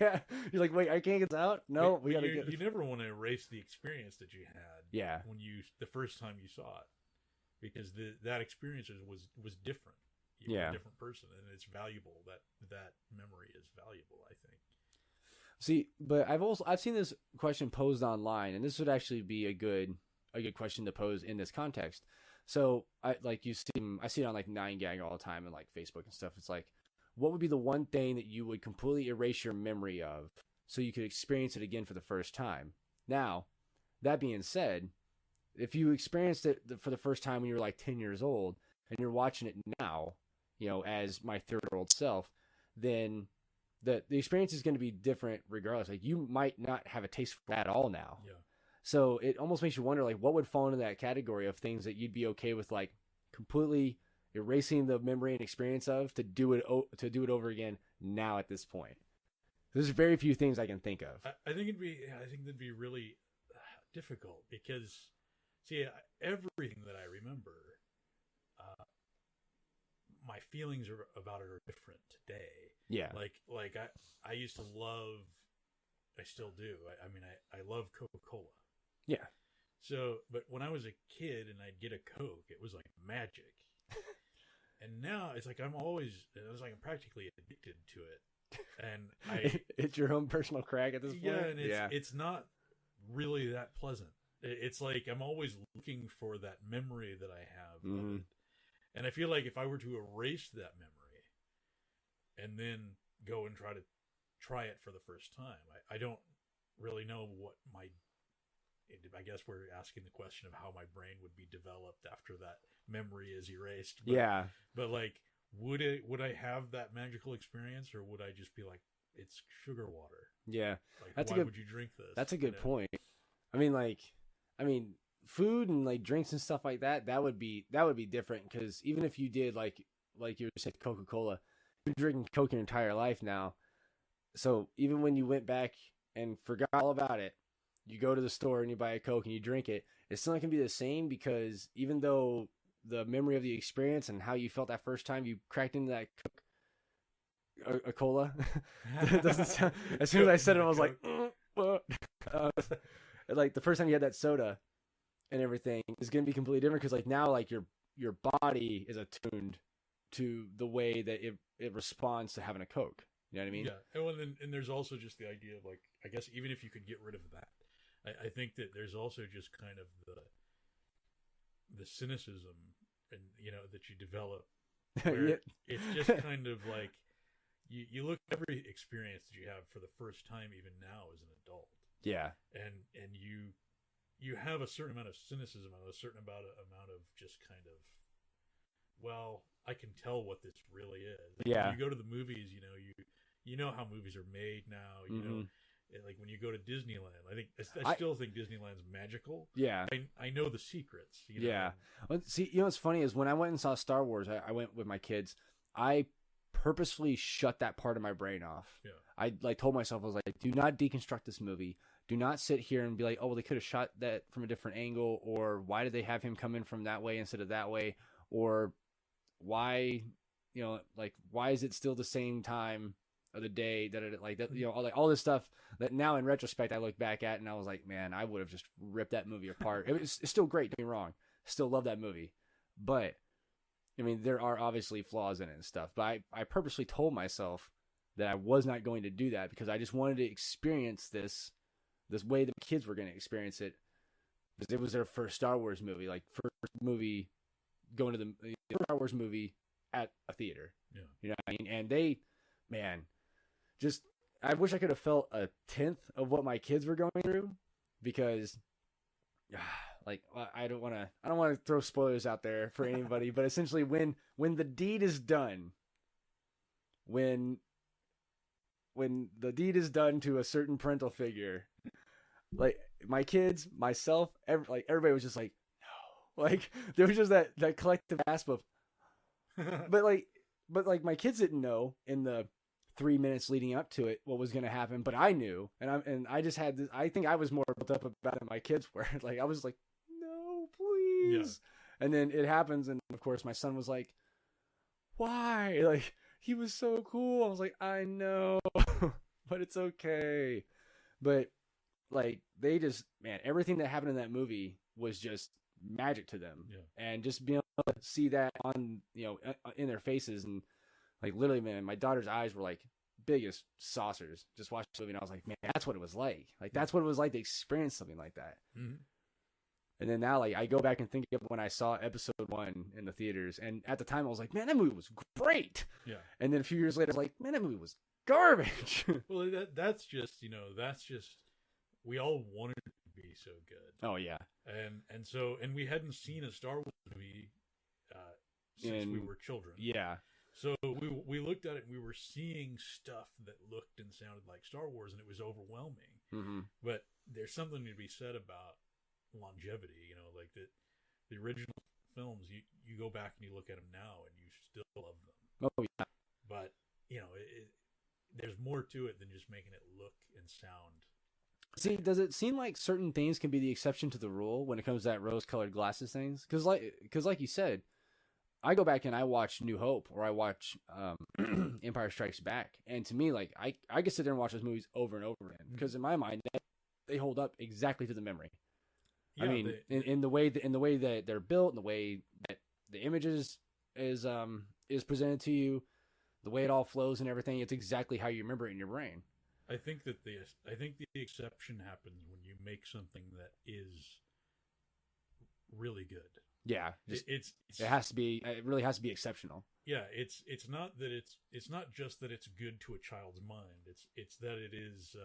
Yeah, you're like, wait, I can't get this out. No, we gotta get. You never want to erase the experience that you had. Yeah. When the first time you saw it, because that experience was different. You were a different person, and it's valuable. That memory is valuable, I think. See, but I've seen this question posed online, and this would actually be a good question to pose in this context. So I see it on 9gag all the time and Facebook and stuff. It's what would be the one thing that you would completely erase your memory of so you could experience it again for the first time? Now, that being said, if you experienced it for the first time when you were 10 years old and you're watching it now, as my 30-year-old self, then the experience is going to be different regardless. You might not have a taste for that at all now. Yeah. So it almost makes you wonder, what would fall into that category of things that you'd be okay with, completely erasing the memory and experience of to do it over again now at this point. There's very few things I can think of. I think that'd be really difficult because, see, everything that I remember, my feelings about it are different today. Yeah. I used to love, I still do. I love Coca-Cola. Yeah. So, but when I was a kid and I'd get a Coke, it was like magic. And now it's I'm practically addicted to it. And it's your own personal crack at this point. Yeah, and it's not really that pleasant. It's like I'm always looking for that memory that I have of Mm-hmm. it. And I feel like if I were to erase that memory and then go and try it for the first time, I don't really know what I guess we're asking the question of how my brain would be developed after that memory is erased. But, Yeah. But like, would I have that magical experience, or would I just be like, it's sugar water? Yeah. Like, why would you drink this? That's a good point. I mean, food and like drinks and stuff like that, that would be different, because even if you did like you said Coca-Cola, you've been drinking Coke your entire life now. So even when you went back and forgot all about it, you go to the store and you buy a Coke and you drink it, it's still not gonna be the same, because even though the memory of the experience and how you felt that first time you cracked into that Coke, a cola, it doesn't sound. As soon as I said it, I was like, like the first time you had that soda and everything is gonna be completely different, because like now like your body is attuned to the way that it responds to having a Coke. You know what I mean? Yeah, and there's also just the idea of like, I guess even if you could get rid of that, I think that there's also just kind of the cynicism, and that you develop, where it's just kind of like you look at every experience that you have for the first time, even now as an adult. Yeah. And you have a certain amount of cynicism, and a certain amount of just kind of, well, I can tell what this really is. Like, yeah. when you go to the movies, you know how movies are made now. You know, like when you go to Disneyland, I still think Disneyland's magical. Yeah. I know the secrets. Yeah. Well, see, what's funny is when I went and saw Star Wars, I went with my kids. I purposefully shut that part of my brain off. Yeah. I like told myself, I was like, do not deconstruct this movie. Do not sit here and be like, oh, well, they could have shot that from a different angle, or why did they have him come in from that way instead of that way, or why, like, why is it still the same time of the day that it, like that, all this stuff that now in retrospect I look back at and I was like, man, I would have just ripped that movie apart. It's still great, don't get me wrong, still love that movie, but I mean, there are obviously flaws in it and stuff, but I purposely told myself that I was not going to do that, because I just wanted to experience this way the kids were going to experience it, because it was their first Star Wars movie, like first movie going to the Star Wars movie at a theater. Yeah. You know what I mean? And they, man, just, I wish I could have felt a tenth of what my kids were going through, because like, I don't want to throw spoilers out there for anybody, but essentially when the deed is done, when the deed is done to a certain parental figure, like my kids, myself, everybody was just like, no, like there was just that collective gasp of, but my kids didn't know in the 3 minutes leading up to it what was going to happen, but I knew, and I just had this, I think I was more built up about it than my kids were. Like I was like, no, please. Yeah. And then it happens, and of course my son was like, why? Like, he was so cool. I was like, I know, but it's okay. But like, they just, man, everything that happened in that movie was just magic to them. Yeah. And just being able to see that on, in their faces, and like literally, man, my daughter's eyes were like big as saucers just watching the movie, and I was like, man, that's what it was like. Like, that's what it was like to experience something like that. Mm-hmm. And then now, like, I go back and think of when I saw episode 1 in the theaters, and at the time I was like, man, that movie was great. Yeah. And then a few years later, I was like, man, that movie was garbage. Well, that's just, we all wanted it to be so good. Oh yeah. And we hadn't seen a Star Wars movie since we were children. Yeah. So we looked at it, and we were seeing stuff that looked and sounded like Star Wars, and it was overwhelming. Mm-hmm. But there's something to be said about longevity, like the original films, you go back and you look at them now and you still love them. Oh yeah. But there's more to it than just making it look and sound. See, does it seem like certain things can be the exception to the rule when it comes to that rose-colored glasses things? Because like you said, I go back and I watch New Hope, or I watch Empire Strikes Back, and to me, like I could sit there and watch those movies over and over again, because in my mind they hold up exactly to the memory. Yeah, I mean, in the way that they're built, in the way that the images is presented to you, the way it all flows and everything, it's exactly how you remember it in your brain. I think the exception happens when you make something that is really good. Yeah, It's it has to be. It really has to be exceptional. Yeah, it's not that it's not just that it's good to a child's mind. It's that it is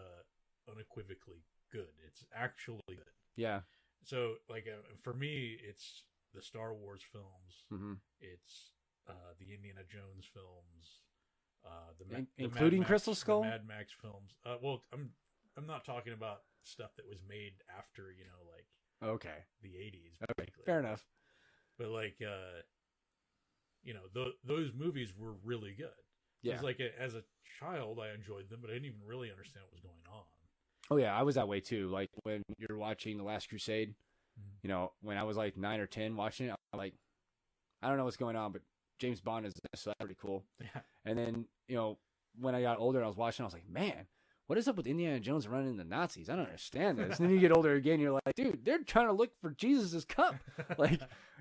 unequivocally good. It's actually good. Yeah. So like for me, it's the Star Wars films. Mm-hmm. It's the Indiana Jones films. Including Crystal Skull, the Mad Max films. Well, I'm not talking about stuff that was made after like okay, the 80s. Okay, fair enough. But like those movies were really good. Yeah. It's like as a child, I enjoyed them, but I didn't even really understand what was going on. Oh yeah, I was that way too. Like when you're watching The Last Crusade, when I was like 9 or 10 watching it, I'm like, I don't know what's going on, but James Bond is this, so that's pretty cool. Yeah. And then when I got older, and I was watching, I was like, man, what is up with Indiana Jones running the Nazis? I don't understand this. And then you get older again, you're like, dude, they're trying to look for Jesus's cup. Like,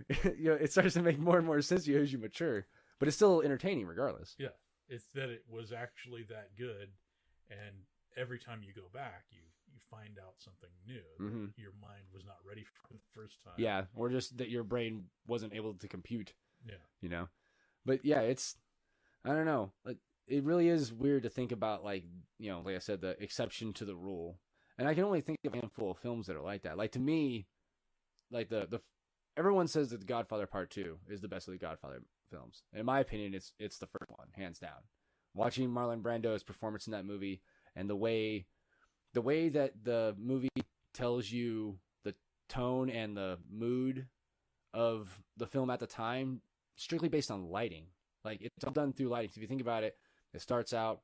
it starts to make more and more sense to you as you mature, but it's still entertaining regardless. Yeah, it's that it was actually that good, and every time you go back, you find out something new that your mind was not ready for the first time. Yeah, or just that your brain wasn't able to compute. Yeah, But yeah, I don't know. It really is weird to think about, like I said, the exception to the rule. And I can only think of a handful of films that are like that. Like to me, like the everyone says that The Godfather Part 2 is the best of the Godfather films. In my opinion, it's the first one, hands down. Watching Marlon Brando's performance in that movie and the way that the movie tells you the tone and the mood of the film at the time, strictly based on lighting. Like, it's all done through lighting. So if you think about it, it starts out,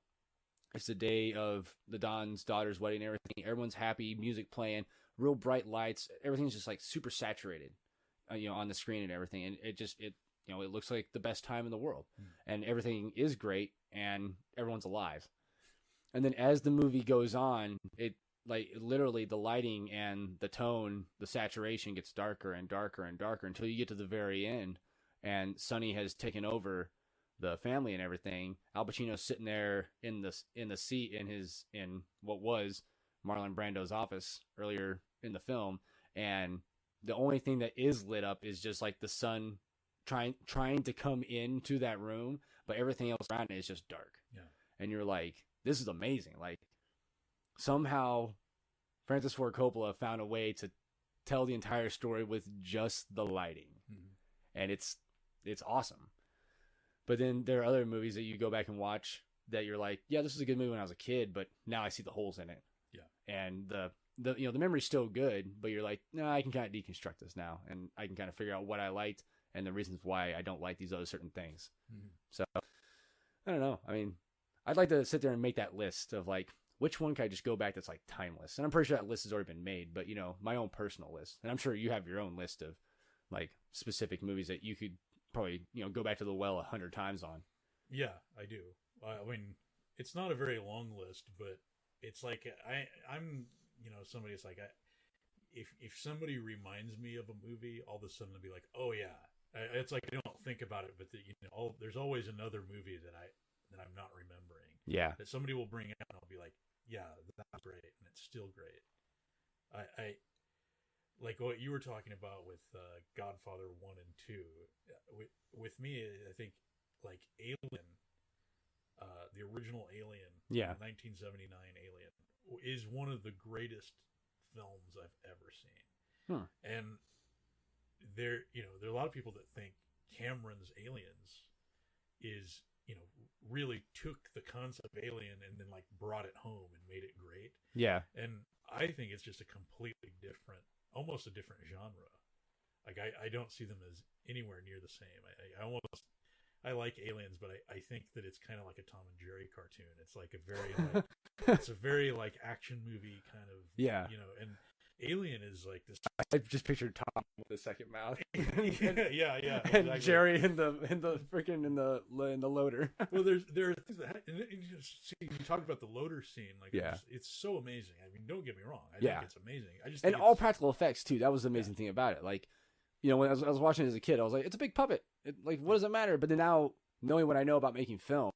it's the day of the Don's daughter's wedding and everything. Everyone's happy, music playing, real bright lights. Everything's just like super saturated, on the screen and everything. And it looks like the best time in the world. And everything is great and everyone's alive. And then as the movie goes on, it like literally the lighting and the tone, the saturation gets darker and darker and darker until you get to the very end and Sonny has taken over the family and everything. Al Pacino's sitting there in the seat in what was Marlon Brando's office earlier in the film, and the only thing that is lit up is just like the sun trying to come into that room, but everything else around it is just dark. Yeah. And you're like, this is amazing. Like, somehow Francis Ford Coppola found a way to tell the entire story with just the lighting. And it's awesome. But then there are other movies that you go back and watch that you're like, yeah, this was a good movie when I was a kid, but now I see the holes in it. Yeah. And the memory's still good, but you're like, no, I can kind of deconstruct this now, and I can kind of figure out what I liked and the reasons why I don't like these other certain things. So I don't know. I mean, I'd like to sit there and make that list of like, which one can I just go back that's like timeless? And I'm pretty sure that list has already been made, but my own personal list. And I'm sure you have your own list of like specific movies that you could probably, go back to the well 100 times on. Yeah, I do. I mean, it's not a very long list, but it's like I'm somebody that's like, if somebody reminds me of a movie, all of a sudden I'll be like, oh yeah. It's like I don't think about it, but there's always another movie that I'm not remembering. Yeah. That somebody will bring out, and I'll be like, yeah, that's great, and it's still great. I like what you were talking about with Godfather 1 and 2. With me, I think like Alien, the original Alien, 1979 Alien, is one of the greatest films I've ever seen. And there are a lot of people that think Cameron's Aliens is, really took the concept of Alien and then like brought it home and made it great. Yeah. And I think it's just a completely different, almost a different genre. Like I don't see them as anywhere near the same. I like Aliens, but I think that it's kind of like a Tom and Jerry cartoon. It's like a very like it's a very like action movie kind of, and Alien is like this. I just pictured Tom with a second mouth. yeah, and exactly. Jerry in the freaking in the loader. Well, there are things that and you talk about the loader scene, like it's so amazing. I mean, don't get me wrong, I think it's amazing. I just think all practical effects too. That was the amazing thing about it. Like, when I was watching it as a kid, I was like, it's a big puppet. Like, what does it matter? But then now, knowing what I know about making film,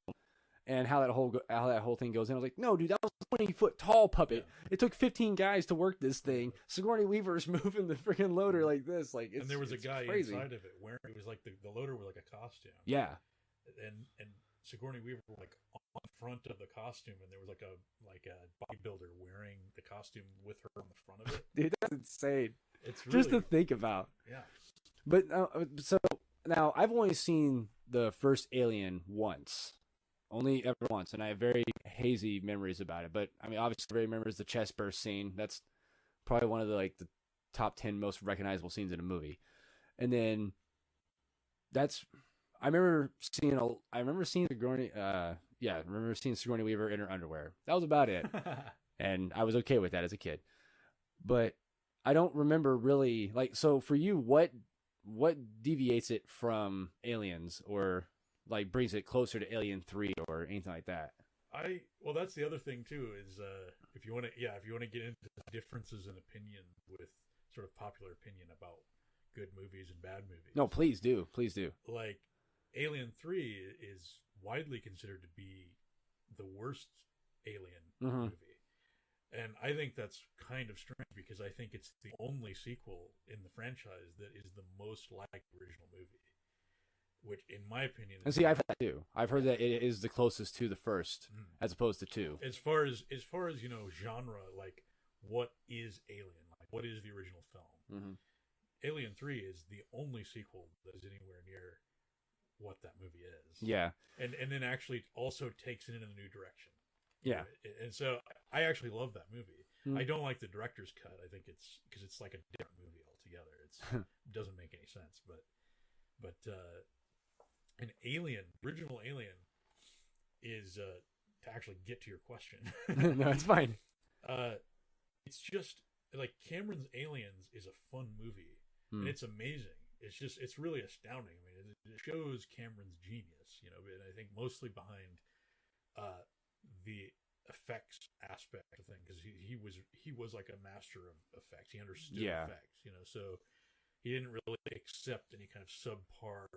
and how that whole thing goes in. I was like, no, dude, that was a 20-foot tall puppet. Yeah. It took 15 guys to work this thing. Sigourney Weaver's moving the freaking loader like this. Like, and there was a guy crazy. inside of it wearing, it was like the loader was like a costume. Yeah. And Sigourney Weaver was like on the front of the costume, and there was like a bodybuilder wearing the costume with her on the front of it. Dude, that's insane. It's really, just to think about. Yeah. But so now I've only seen the first Alien once. Only ever once, and I have very hazy memories about it. But I mean, obviously, very remembers the chest burst scene. That's probably one of the top 10 most recognizable scenes in a movie. And then I remember seeing Sigourney. I remember seeing Sigourney Weaver in her underwear. That was about it, and I was okay with that as a kid. But I don't remember really So for you, what deviates it from Aliens, or brings it closer to Alien 3 or anything like that? Well, that's the other thing too, is if you want to get into differences in opinion with sort of popular opinion about good movies and bad movies. No, please do. Like Alien 3 is widely considered to be the worst Alien movie. And I think that's kind of strange, because I think it's the only sequel in the franchise that is the most like the original movie. Which, in my opinion, and see, I've heard that too. I've heard that it is the closest to the first, as opposed to 2. As far as genre, like what is Alien? Like what is the original film? Alien 3 is the only sequel that is anywhere near what that movie is. Yeah, and then actually also takes it in a new direction. Yeah, and so I actually love that movie. I don't like the director's cut. I think it's because it's like a different movie altogether. It doesn't make any sense. But an Alien, original Alien, is to actually get to your question. No, it's fine. It's just like Cameron's Aliens is a fun movie, and it's amazing. It's really astounding. I mean, it shows Cameron's genius, and I think mostly behind the effects aspect of things, because he was like a master of effects. He understood effects, so he didn't really accept any kind of subpar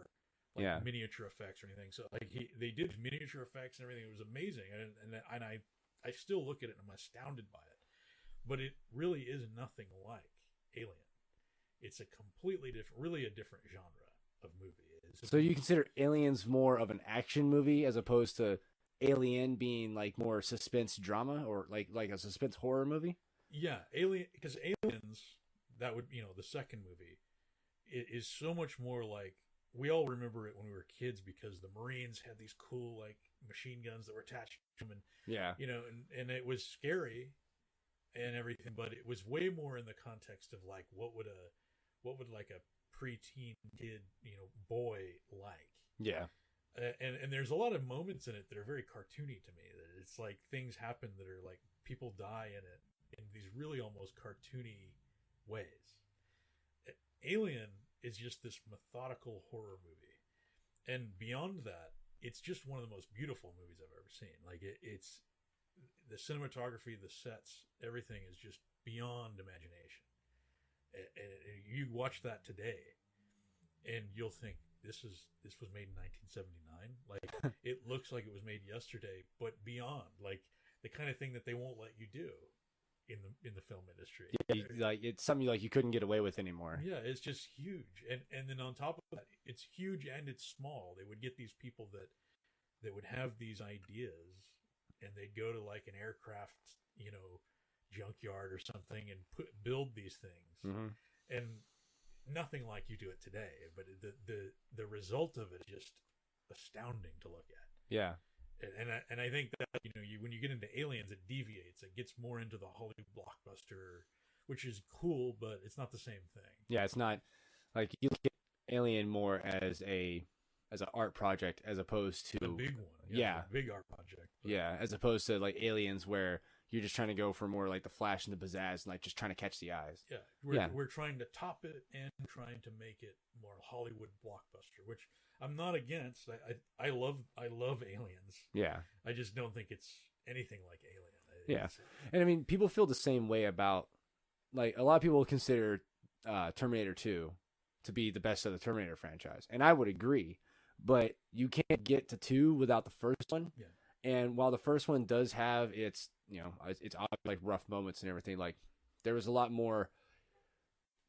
miniature effects or anything. So they did miniature effects and everything. It was amazing, and I still look at it and I'm astounded by it. But it really is nothing like Alien. It's a completely different, really a different genre of movie. So you consider Aliens more of an action movie as opposed to Alien being like more suspense drama, or like a suspense horror movie? Yeah, because Aliens, that would, the second movie, it is so much more like, we all remember it when we were kids because the Marines had these cool like machine guns that were attached to them, and and it was scary and everything, but it was way more in the context of like what would like a preteen kid, boy like. Yeah. And there's a lot of moments in it that are very cartoony to me. That it's like things happen that are like people die in it in these really almost cartoony ways. Alien is just this methodical horror movie, and beyond that, it's just one of the most beautiful movies I've ever seen. Like it's the cinematography, the sets, everything is just beyond imagination. And you watch that today, and you'll think this was made in 1979. Like it looks like it was made yesterday, but beyond, like the kind of thing that they won't let you do in the film industry. Yeah, like it's something like you couldn't get away with anymore. Yeah, it's just huge, and then on top of that, it's huge and it's small. They would get these people that would have these ideas, and they'd go to like an aircraft, junkyard or something, and build these things, and nothing like you do it today. But the result of it is just astounding to look at. Yeah. And I think that when you get into Aliens, it deviates. It gets more into the Hollywood blockbuster, which is cool, but it's not the same thing. Yeah, it's not like you look at Alien more as an art project as opposed to a big one. Yeah, a big art project. But... Yeah, as opposed to like Aliens, where you're just trying to go for more like the flash and the pizzazz, and like just trying to catch the eyes. Yeah, we're trying to top it and trying to make it more Hollywood blockbuster, which I'm not against. I love Aliens. Yeah. I just don't think it's anything like Alien. Yeah. And I mean, people feel the same way about, like, a lot of people consider Terminator 2 to be the best of the Terminator franchise. And I would agree, but you can't get to 2 without the first one. Yeah. And while the first one does have its, it's like rough moments and everything, like there was a lot more.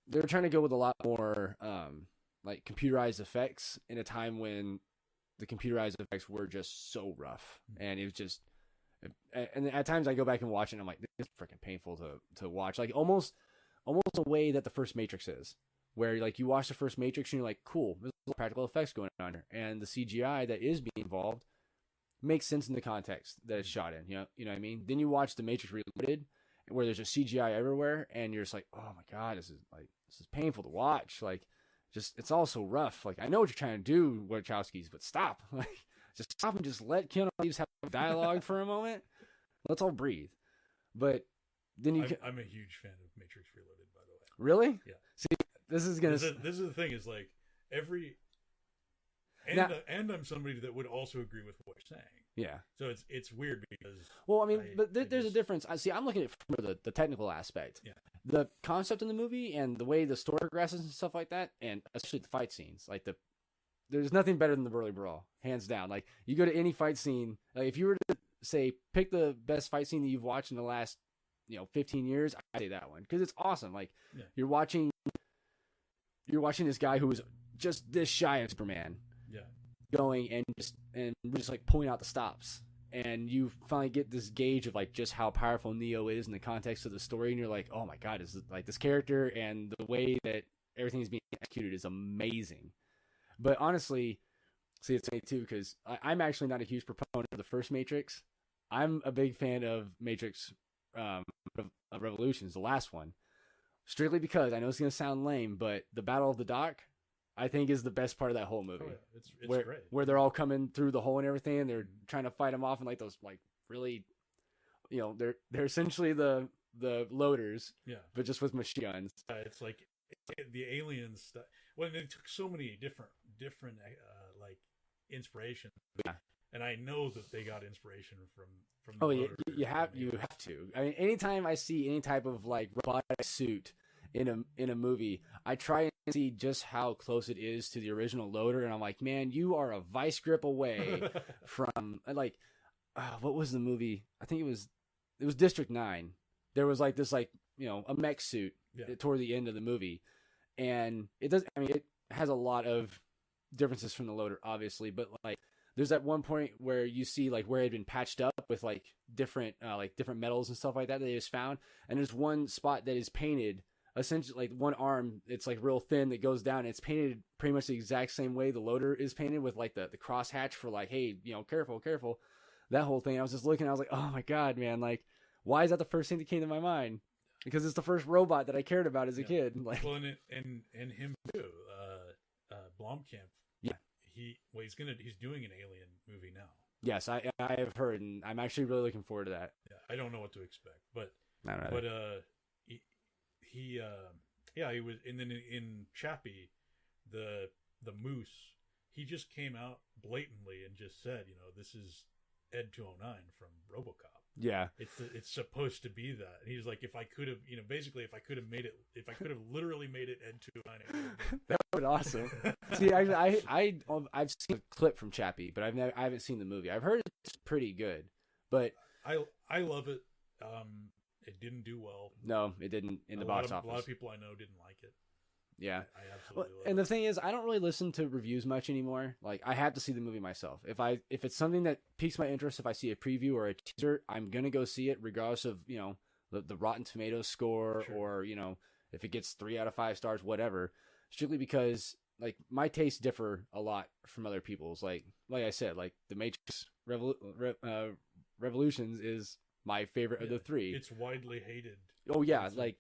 They were trying to go with a lot more like computerized effects in a time when the computerized effects were just so rough, and it was just. And at times I go back and watch it, and I'm like, this is freaking painful to watch. Like almost a way that the first Matrix is, where like you watch the first Matrix and you're like, cool, there's practical effects going on here, and the CGI that is being involved makes sense in the context that it's shot in. You know what I mean? Then you watch the Matrix Reloaded, where there's just CGI everywhere, and you're just like, oh my god, this is painful to watch. Like, just it's all so rough. Like I know what you're trying to do, Wachowskis, but stop. Like, just stop and just let Keanu Reeves have dialogue for a moment. Let's all breathe. But then I'm a huge fan of Matrix Reloaded, by the way. Really? Yeah. See, this is gonna. This is the thing. Is like every. And I'm somebody that would also agree with what you're saying. Yeah. So it's weird because. Well, I mean, there's a difference. I see. I'm looking at it from the technical aspect. Yeah. The concept in the movie and the way the story progresses and stuff like that, and especially the fight scenes, like there's nothing better than the Burly Brawl, hands down. Like you go to any fight scene, like if you were to say pick the best fight scene that you've watched in the last 15 years, I'd say that one because it's awesome. Like you're watching this guy who was just this shy of Superman. Yeah. Going and just like pulling out the stops, and you finally get this gauge of like just how powerful Neo is in the context of the story, and you're like, oh my god, this character and the way that everything is being executed is amazing. But honestly, see, it's me too, because I'm actually not a huge proponent of the first Matrix. I'm a big fan of Matrix Revolutions, the last one, strictly because I know it's gonna sound lame, but the Battle of the Dock, I think, is the best part of that whole movie. Oh, yeah. It's great. Where they're all coming through the hole and everything, and they're trying to fight them off, and like those like really, they're essentially the loaders, but just with machine guns. It's like the alien stuff. Well, they took so many different like inspirations. Yeah. And I know that they got inspiration from the you have to. I mean, anytime I see any type of like robotic suit in a movie, I try and see just how close it is to the original loader, and I'm like, man, you are a vice grip away from like what was the movie? I think it was District 9. There was like this a mech suit toward the end of the movie, and it has a lot of differences from the loader, obviously, but like there's that one point where you see like where it had been patched up with like different metals and stuff like that they just found, and there's one spot that is painted essentially like one arm, it's like real thin that goes down, and it's painted pretty much the exact same way the loader is painted, with like the crosshatch for like, hey, careful, that whole thing. I was just looking, I was like, oh my god, man, like why is that the first thing that came to my mind? Because it's the first robot that I cared about as a kid. Like, well, and him too, Blomkamp. Yeah, he's doing an Alien movie now. Yes, I have heard, and I'm actually really looking forward to that. Yeah, I don't know what to expect, but I don't know. But he was, and then in Chappie, the Moose, he just came out blatantly and just said, this is Ed 209 from RoboCop. Yeah, it's supposed to be that. And he's like, if I could have, basically, if I could have literally made it Ed 209, that would be awesome. See, actually, I've seen a clip from Chappie, but I haven't seen the movie. I've heard it's pretty good, but I love it. It didn't do well. No, it didn't in the box office. A lot of people I know didn't like it. Yeah, I absolutely love and the thing is, I don't really listen to reviews much anymore. Like, I have to see the movie myself. If it's something that piques my interest, if I see a preview or a teaser, I'm gonna go see it, regardless of the Rotten Tomatoes score, sure, or if it gets 3 out of 5 stars, whatever. Strictly because like my tastes differ a lot from other people's. Like I said, like the Matrix Revolutions is my favorite of the 3. It's widely hated. Oh yeah, like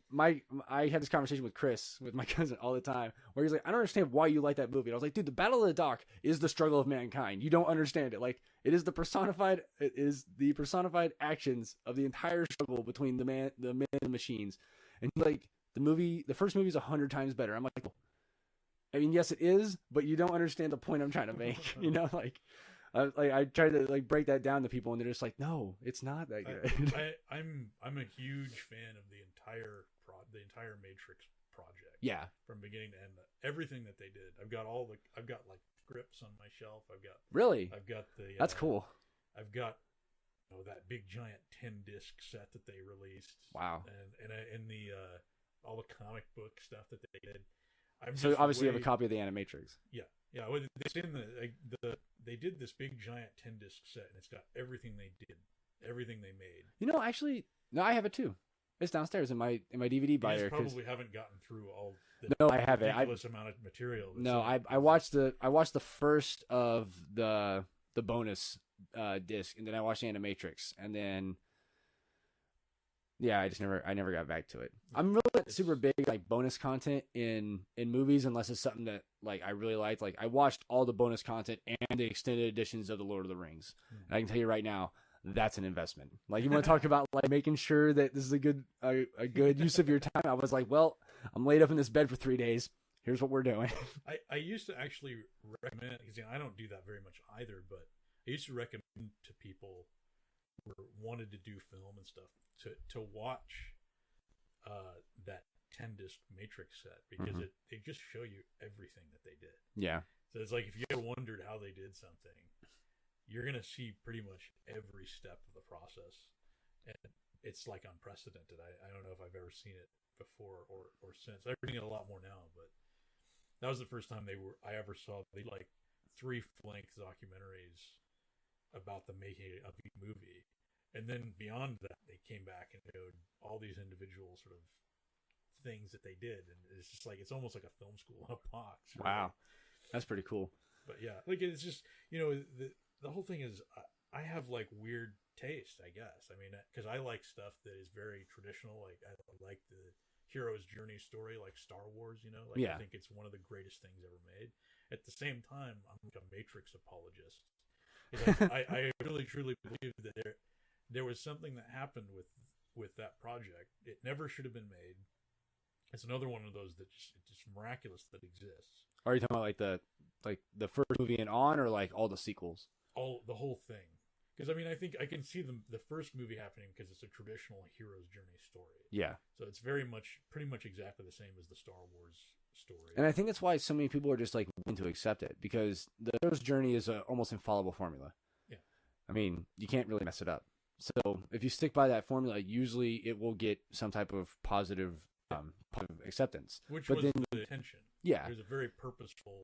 I had this conversation with Chris, with my cousin, all the time, where he's like, I don't understand why you like that movie. And I was like, dude, the Battle of the Dock is the struggle of mankind. You don't understand it. Like, it is the personified actions of the entire struggle between the men and the machines. And like the first movie is 100 times better. I'm like, I mean, yes, it is, but you don't understand the point I'm trying to make. I try to like break that down to people, and they're just like, no, it's not that good. I'm a huge fan of the entire Matrix project. Yeah, from beginning to end, everything that they did. I've got like scripts on my shelf. I've got the. That's cool. I've got that big giant 10-disc set that they released. Wow. And the all the comic book stuff that they did. So obviously you have a copy of the Animatrix. Yeah. Well, it's in they did this big giant 10-disc set, and it's got everything they did, everything they made. Actually, no, I have it too. It's downstairs in my DVD player. You probably haven't gotten through all the no, I haven't. ridiculous amount of material. No, I watched the first of the bonus disc, and then I watched the Animatrix, and then I never got back to it. I'm really not super big like bonus content in movies unless it's something that like I really liked. Like I watched all the bonus content and the extended editions of the Lord of the Rings. And I can tell you right now, that's an investment. Like you want to talk about like making sure that this is a good use of your time. I was like, well, I'm laid up in this bed for 3 days. Here's what we're doing. I used to actually recommend, because I don't do that very much either, but I used to recommend to people who wanted to do film and stuff to watch that 10-disc Matrix set, because they just show you everything that they did. Yeah. So it's like if you ever wondered how they did something, you're going to see pretty much every step of the process. And it's like unprecedented. I don't know if I've ever seen it before or since. I've seen it a lot more now, but that was the first time I ever saw like 3 full-length documentaries about the making of the movie. And then beyond that, they came back and showed all these individual sort of things that they did. And it's just like, it's almost like a film school in a box. Right? Wow. That's pretty cool. But yeah, like it's just, the whole thing is, I have like weird taste, I guess. I mean, because I like stuff that is very traditional. Like I like the hero's journey story, like Star Wars. I think it's one of the greatest things ever made. At the same time, I'm like a Matrix apologist. I really truly believe that there was something that happened with that project. It never should have been made. It's another one of those that it's just miraculous that exists. Are you talking about like the first movie and on, or like all the sequels? The whole thing. Because I mean, I think I can see the first movie happening because it's a traditional hero's journey story. Yeah. So it's pretty much exactly the same as the Star Wars story. And I think that's why so many people are just like willing to accept it, because the hero's journey is an almost infallible formula. Yeah. I mean, you can't really mess it up. So if you stick by that formula, usually it will get some type of positive acceptance. Which was the intention. Yeah. There's a very purposeful,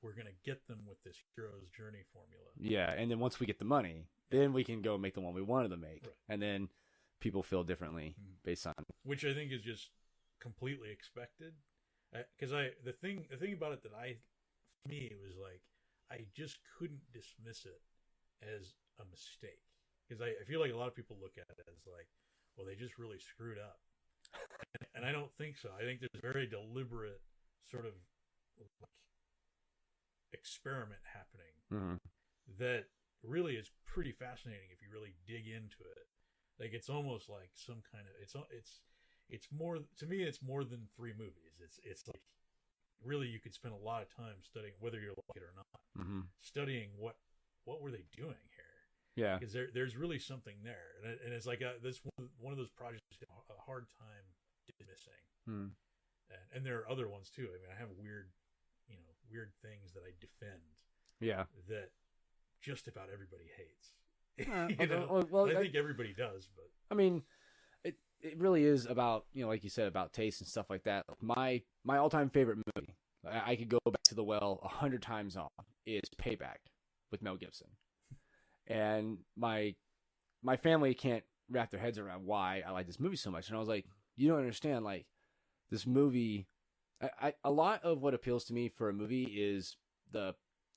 we're going to get them with this hero's journey formula. Yeah, and then once we get the money, then we can go make the one we wanted to make. Right. And then people feel differently based on... Which I think is just completely expected. Because the thing about it for me, it was like, I just couldn't dismiss it as a mistake. Because I feel like a lot of people look at it as like, well, they just really screwed up. And I don't think so. I think there's a very deliberate sort of like experiment happening that really is pretty fascinating if you really dig into it. Like it's almost like some kind of it's more, to me, it's more than 3 movies. It's like really you could spend a lot of time studying, whether you like it or not, studying what were they doing here. Yeah, because there's really something there, and it's like this one of those projects a hard time dismissing. And there are other ones too. I mean, I have weird things that I defend. Yeah, that just about everybody hates. I think everybody does, but I mean, it really is about, like you said, about taste and stuff like that. My all-time favorite movie, I could go back to the well 100 times on, is Payback with Mel Gibson. And my family can't wrap their heads around why I like this movie so much. And I was like, you don't understand, like, this movie, a lot of what appeals to me for a movie is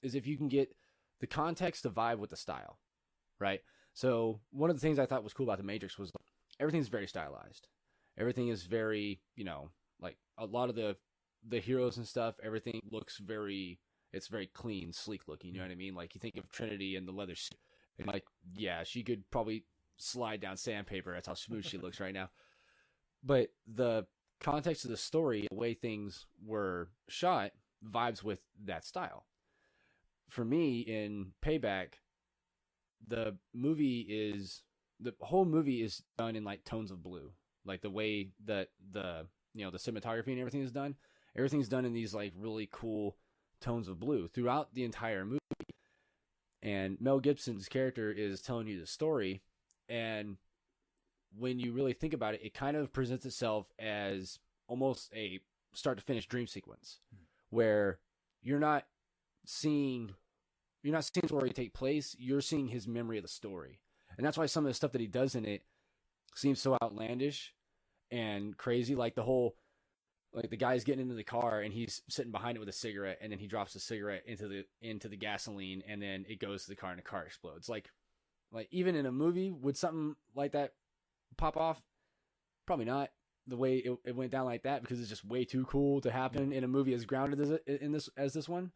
if you can get the context to vibe with the style, right? So one of the things I thought was cool about The Matrix was everything's very stylized. Everything is very, like a lot of the heroes and stuff, everything looks it's very clean, sleek looking, you know what I mean? Like you think of Trinity and the leather suit, and like, yeah, she could probably slide down sandpaper. That's how smooth she looks right now. But the context of the story, the way things were shot, vibes with that style. For me, in Payback, the whole movie is done in like tones of blue. Like the way that the cinematography and everything is done. Everything's done in these like really cool tones of blue throughout the entire movie. And Mel Gibson's character is telling you the story, and when you really think about it, it kind of presents itself as almost a start to finish dream sequence, where you're not seeing the story take place, you're seeing his memory of the story. And that's why some of the stuff that he does in it seems so outlandish and crazy. Like the guy's getting into the car and he's sitting behind it with a cigarette, and then he drops the cigarette into the gasoline, and then it goes to the car and the car explodes. Like even in a movie, would something like that pop off? Probably not the way it went down like that, because it's just way too cool to happen in a movie as grounded as this one.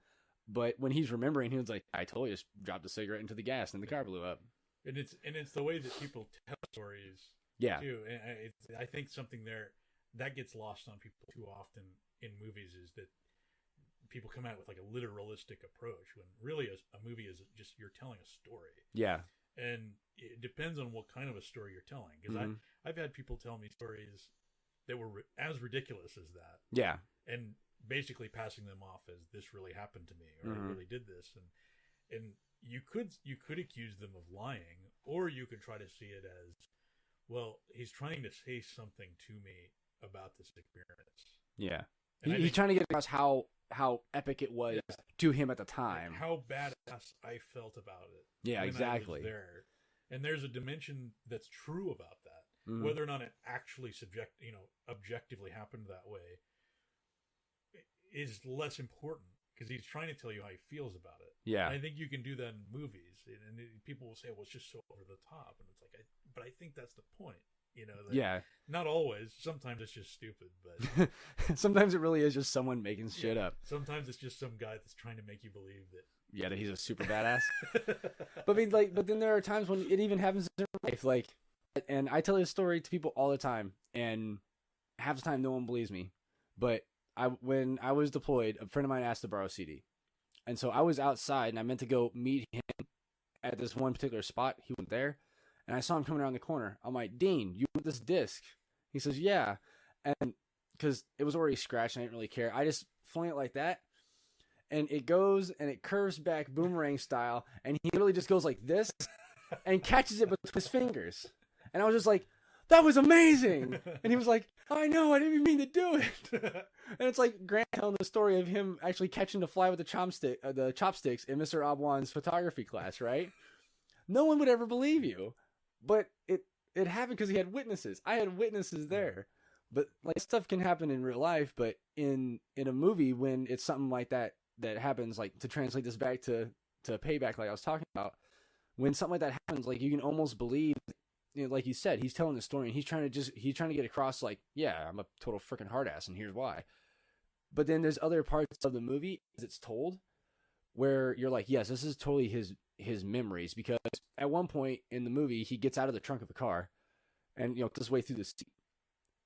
But when he's remembering, he was like, I totally just dropped a cigarette into the gas and the car blew up. And it's the way that people tell stories, too. And I think something there that gets lost on people too often in movies is that people come at it with like a literalistic approach, when really a movie is just, you're telling a story. Yeah. And it depends on what kind of a story you're telling. Because I've had people tell me stories that were as ridiculous as that. Yeah. And basically passing them off as, this really happened to me, or I really did this. And you could accuse them of lying, or you could try to see it as, well, he's trying to say something to me about this experience. Yeah. He's trying to get across how epic it was to him at the time. How badass I felt about it. Yeah, exactly. I was there. And there's a dimension that's true about that. Whether or not it actually objectively happened that way is less important, because he's trying to tell you how he feels about it. Yeah. And I think you can do that in movies, and people will say, well, it's just so over the top. And it's like, but I think that's the point. Not always. Sometimes it's just stupid, but sometimes it really is just someone making shit up. Sometimes it's just some guy that's trying to make you believe that. That he's a super badass. But then there are times when it even happens in real life. And I tell this story to people all the time, and half the time no one believes me. But when I was deployed, a friend of mine asked to borrow a CD, and so I was outside, and I meant to go meet him at this one particular spot. He wasn't there. And I saw him coming around the corner. I'm like, Dean, you want this disc? He says, yeah. And because it was already scratched, I didn't really care. I just fling it like that. And it goes and it curves back boomerang style. And he literally just goes like this and catches it with his fingers. And I was just like, that was amazing. And he was like, I know, I didn't even mean to do it. And it's like Grant telling the story of him actually catching the fly with the chopsticks in Mr. Abwan's photography class, right? No one would ever believe you. But it happened because he had witnesses. I had witnesses there. But like, stuff can happen in real life, but in a movie, when it's something like that happens, like, to translate this back to Payback, like I was talking about, when something like that happens, like, you can almost believe, like you said, he's telling the story and he's trying to get across, like, yeah, I'm a total freaking hard ass and here's why. But then there's other parts of the movie as it's told where you're like, yes, this is totally his memories, because at one point in the movie he gets out of the trunk of the car and goes his way through the seat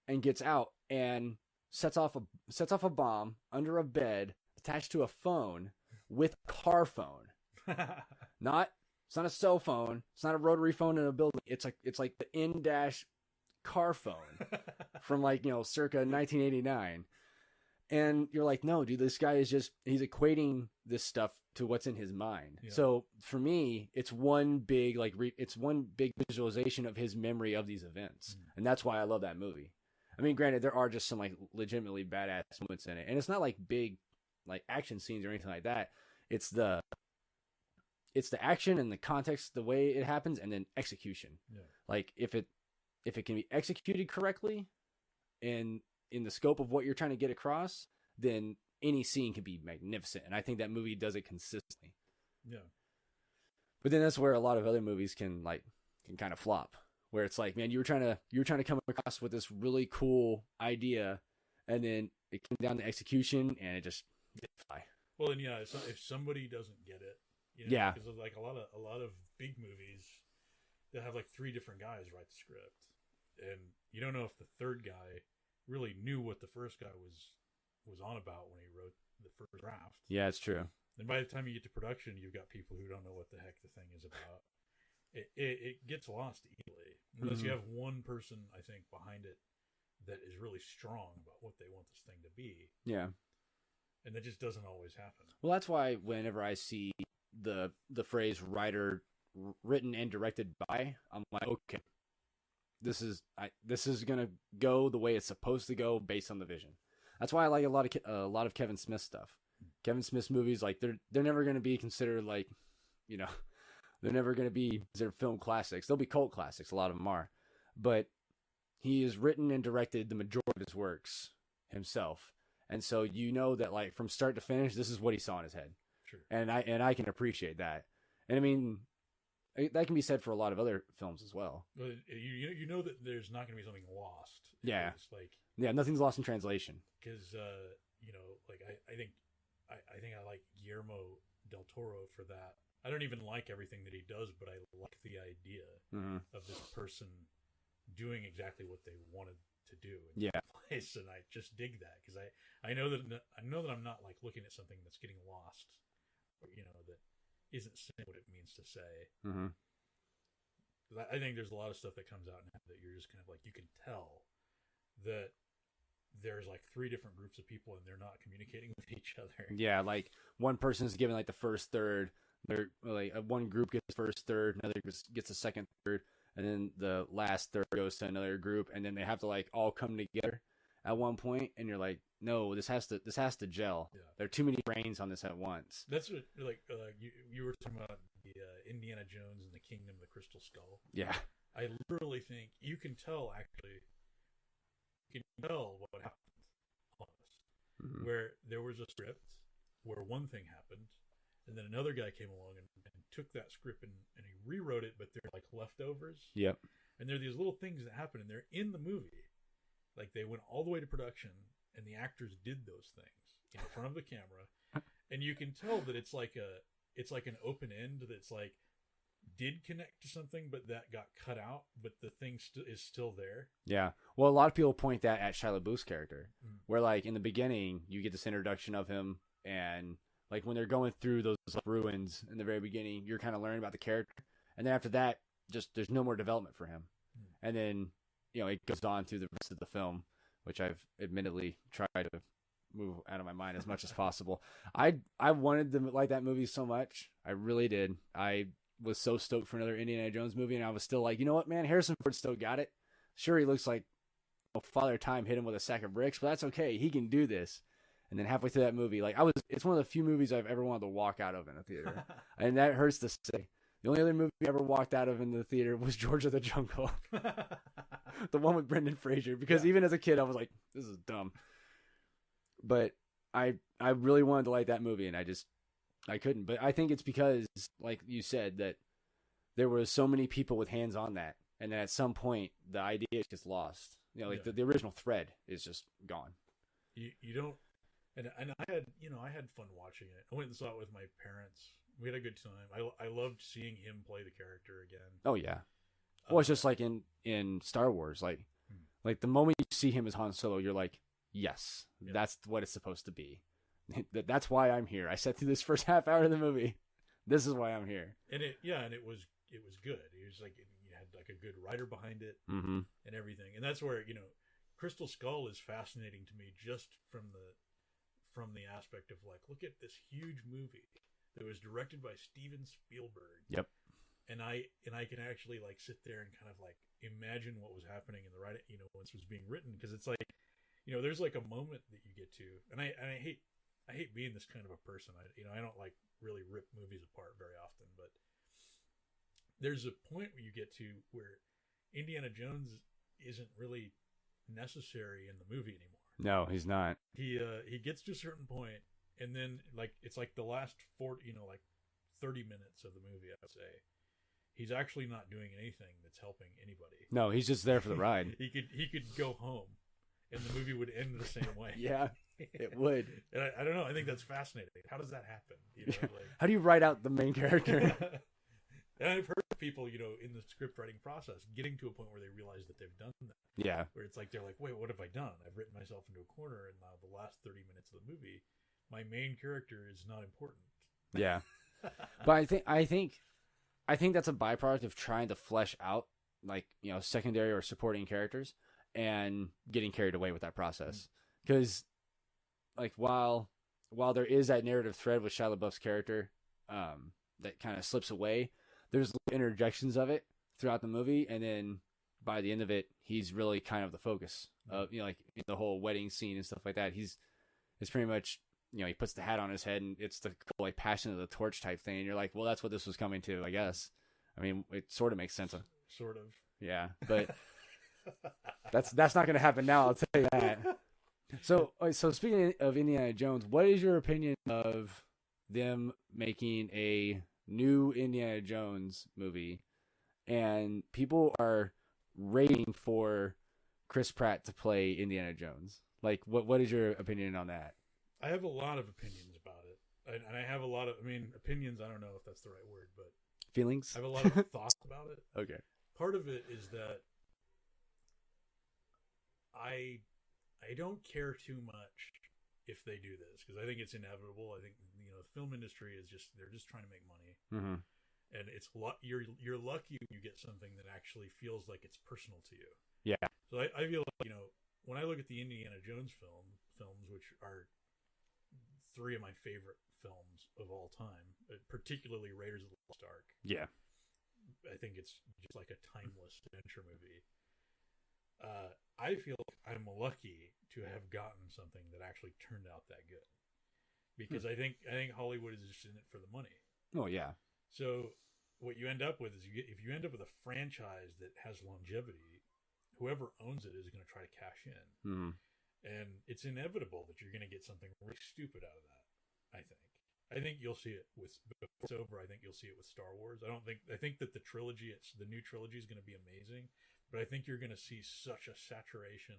and gets out and sets off a bomb under a bed attached to a phone with a car phone. It's not a cell phone, it's not a rotary phone in a building, it's like the in-dash car phone from circa 1989. And you're like, no, dude, this guy he's equating this stuff to what's in his mind. Yeah. So for me, it's one big visualization of his memory of these events. And that's why I love that movie. I mean, granted, there are just some like legitimately badass moments in it. And it's not like big like action scenes or anything like that. It's the action and the context, the way it happens, and then execution. Yeah. Like if it can be executed correctly and in the scope of what you're trying to get across, then any scene can be magnificent. And I think that movie does it consistently. Yeah. But then that's where a lot of other movies can kind of flop, where it's like, man, you were trying to come across with this really cool idea, and then it came down to execution and it just didn't fly. Well, and yeah, if somebody doesn't get it, yeah, because like a lot of big movies that have like 3 different guys write the script, and you don't know if the third guy really knew what the first guy was on about when he wrote the first draft. Yeah, it's true. And by the time you get to production, you've got people who don't know what the heck the thing is about. It gets lost easily unless you have one person, I think, behind it that is really strong about what they want this thing to be. Yeah. And that just doesn't always happen. Well, that's why whenever I see the phrase writer, written and directed by, I'm like, okay, this is gonna go the way it's supposed to go based on the vision. That's why I like a lot of Kevin Smith stuff. Kevin Smith's movies, like they're never gonna be considered like, you know, they're never gonna be considered film classics. They'll be cult classics. A lot of them are, but he has written and directed the majority of his works himself, and so you know that like from start to finish, this is what he saw in his head. Sure. And I can appreciate that. And I mean, that can be said for a lot of other films as well. Well, you know that there's not going to be something lost. Yeah. It's like, yeah, nothing's lost in translation. because you know, like I think I like Guillermo del Toro for that. I don't even like everything that he does, but I like the idea of this person doing exactly what they wanted to do in that place, and I just dig that because I know that I'm not like looking at something that's getting lost, or, you know, that isn't saying what it means to say. I think there's a lot of stuff that comes out now that you're just kind of like, you can tell that there's like 3 different groups of people and they're not communicating with each other. Yeah, like one person's given like the first third. They're like one group gets the first third, another gets the second third, and then the last third goes to another group, and then they have to like all come together at one point, and you're like, no, this has to gel. Yeah. There are too many brains on this at once. That's what like you were talking about the Indiana Jones and the Kingdom of the Crystal Skull. Yeah, I literally think you can tell what happened almost. Where there was a script where one thing happened, and then another guy came along and took that script and he rewrote it, but they're like leftovers. Yep. And there are these little things that happen, and they're in the movie. Like they went all the way to production, and the actors did those things in front of the camera, and you can tell that it's like an open end that's like did connect to something, but that got cut out, but the thing is still there. Yeah. Well, a lot of people point that at Shia LaBeouf's character, where like in the beginning you get this introduction of him, and like when they're going through those ruins in the very beginning, you're kind of learning about the character, and then after that, just there's no more development for him, and then it goes on through the rest of the film, which I've admittedly tried to move out of my mind as much as possible. I wanted to like that movie so much, I really did. I was so stoked for another Indiana Jones movie, and I was still like, you know what, man, Harrison Ford still got it. Sure, he looks like Father Time hit him with a sack of bricks, but that's okay. He can do this. And then halfway through that movie, like it's one of the few movies I've ever wanted to walk out of in a theater. And that hurts to say. The only other movie I ever walked out of in the theater was George of the Jungle. The one with Brendan Fraser. Because even as a kid, I was like, this is dumb. But I really wanted to like that movie, and I couldn't. But I think it's because, like you said, that there were so many people with hands on that. And then at some point, the idea gets lost. The original thread is just gone. You don't. And I had fun watching it. I went and saw it with my parents. We had a good time. I loved seeing him play the character again. Oh yeah. Well, it's just like in Star Wars, like the moment you see him as Han Solo, you're like, yes, that's what it's supposed to be. That's why I'm here. I sat through this first half hour of the movie. This is why I'm here. And it was good. It was like, you had like a good writer behind it and everything. And that's where Crystal Skull is fascinating to me, just from the aspect of like, look at this huge movie that was directed by Steven Spielberg. Yep. And I can actually like sit there and kind of like imagine what was happening in the writing, when this was being written, because it's like, there's like a moment that you get to, and I hate being this kind of a person. I don't like really rip movies apart very often, but there's a point where you get to where Indiana Jones isn't really necessary in the movie anymore. No, he's not. He gets to a certain point, and then like it's like the last 30 minutes of the movie, I would say, he's actually not doing anything that's helping anybody. No, he's just there for the ride. he could go home, and the movie would end the same way. Yeah, it would. And I don't know. I think that's fascinating. How does that happen? How do you write out the main character? And I've heard people, in the script writing process, getting to a point where they realize that they've done that. Yeah. Where it's like, they're like, wait, what have I done? I've written myself into a corner, and now the last 30 minutes of the movie, my main character is not important. Yeah. But I think that's a byproduct of trying to flesh out, like, secondary or supporting characters, and getting carried away with that process. Because, like, while there is that narrative thread with Shia LaBeouf's character, that kind of slips away. There's interjections of it throughout the movie, and then by the end of it, he's really kind of the focus of, like the whole wedding scene and stuff like that. It's pretty much, he puts the hat on his head, and it's the like Passion of the Torch type thing. And you're like, well, that's what this was coming to, I guess. I mean, it sort of makes sense. Sort of. Yeah, but that's not going to happen now. I'll tell you that. So speaking of Indiana Jones, what is your opinion of them making a new Indiana Jones movie, and people are raving for Chris Pratt to play Indiana Jones? Like, what is your opinion on that? I have a lot of opinions about it, and I have a lot of, opinions. I don't know if that's the right word, but feelings. I have a lot of thoughts about it. Okay. Part of it is that I don't care too much if they do this, because I think it's inevitable. I think the film industry is they're just trying to make money, and you're lucky when you get something that actually feels like it's personal to you. Yeah. So I feel like when I look at the Indiana Jones films, which are three of my favorite films of all time, particularly Raiders of the Lost Ark. Yeah. I think it's just like a timeless adventure movie. I feel like I'm lucky to have gotten something that actually turned out that good, because I think Hollywood is just in it for the money. Oh yeah. So what you end up with is if you end up with a franchise that has longevity, whoever owns it is going to try to cash in, and it's inevitable that you're going to get something really stupid out of that. I think you'll see it before it's over. I think you'll see it with Star Wars. I think that the new trilogy is going to be amazing, but I think you're going to see such a saturation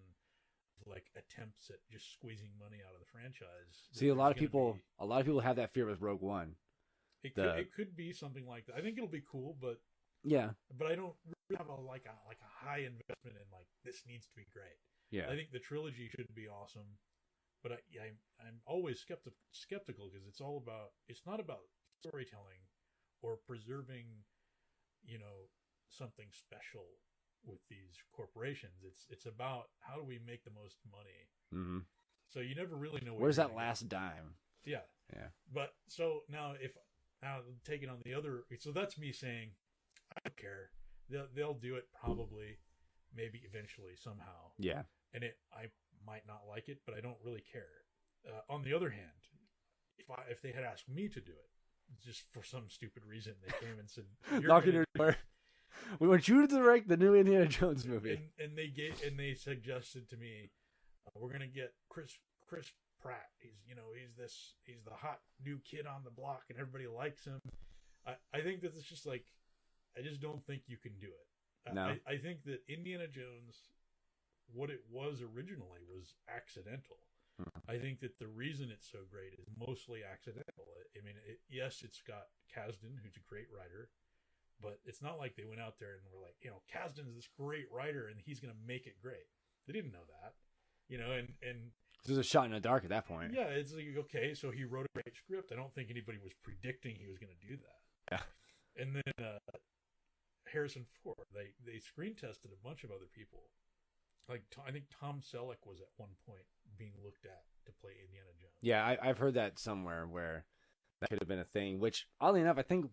of like attempts at just squeezing money out of the franchise. See, a lot of people have that fear with Rogue One. It could be something like that. I think it'll be cool, but I don't really have a high investment in like this needs to be great. Yeah, I think the trilogy should be awesome. But I'm always skeptical because it's not about storytelling or preserving, something special with these corporations. It's about how do we make the most money. Mm-hmm. So you never really know where's that last dime. Yeah. But so now taking on the other, so that's me saying I don't care. They'll do it probably, maybe eventually somehow. Yeah. And I might not like it, but I don't really care. On the other hand, if they had asked me to do it, just for some stupid reason, they came and said, "Knocking your door, we want you to direct the new Indiana Jones movie," and they suggested to me, "We're gonna get Chris Pratt. He's the hot new kid on the block, and everybody likes him." I think that it's just like, I just don't think you can do it. No. I think that Indiana Jones, what it was originally, was accidental. I think that the reason it's so great is mostly accidental. Yes, it's got Kasdan, who's a great writer, but it's not like they went out there and were like, Kasdan's this great writer and he's going to make it great. They didn't know that, and this is a shot in the dark at that point. Yeah, it's like, okay, so he wrote a great script. I don't think anybody was predicting he was going to do that. Yeah. And then Harrison Ford, they screen tested a bunch of other people. Like, I think Tom Selleck was at one point being looked at to play Indiana Jones. Yeah, I've heard that somewhere where that could have been a thing, which, oddly enough, I think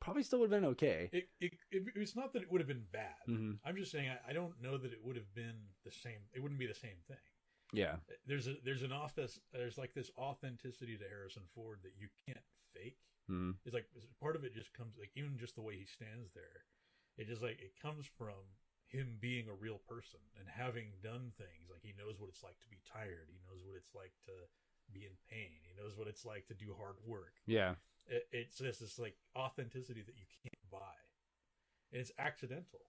probably still would have been okay. It's not that it would have been bad. Mm-hmm. I'm just saying I don't know that it would have been the same. It wouldn't be the same thing. Yeah. There's like this authenticity to Harrison Ford that you can't fake. Mm-hmm. It's like part of it just comes, like, even just the way he stands there. It just like, it comes from him being a real person and having done things. Like, he knows what it's like to be tired. He knows what it's like to be in pain. He knows what it's like to do hard work. Yeah. It's just this like authenticity that you can't buy, and it's accidental.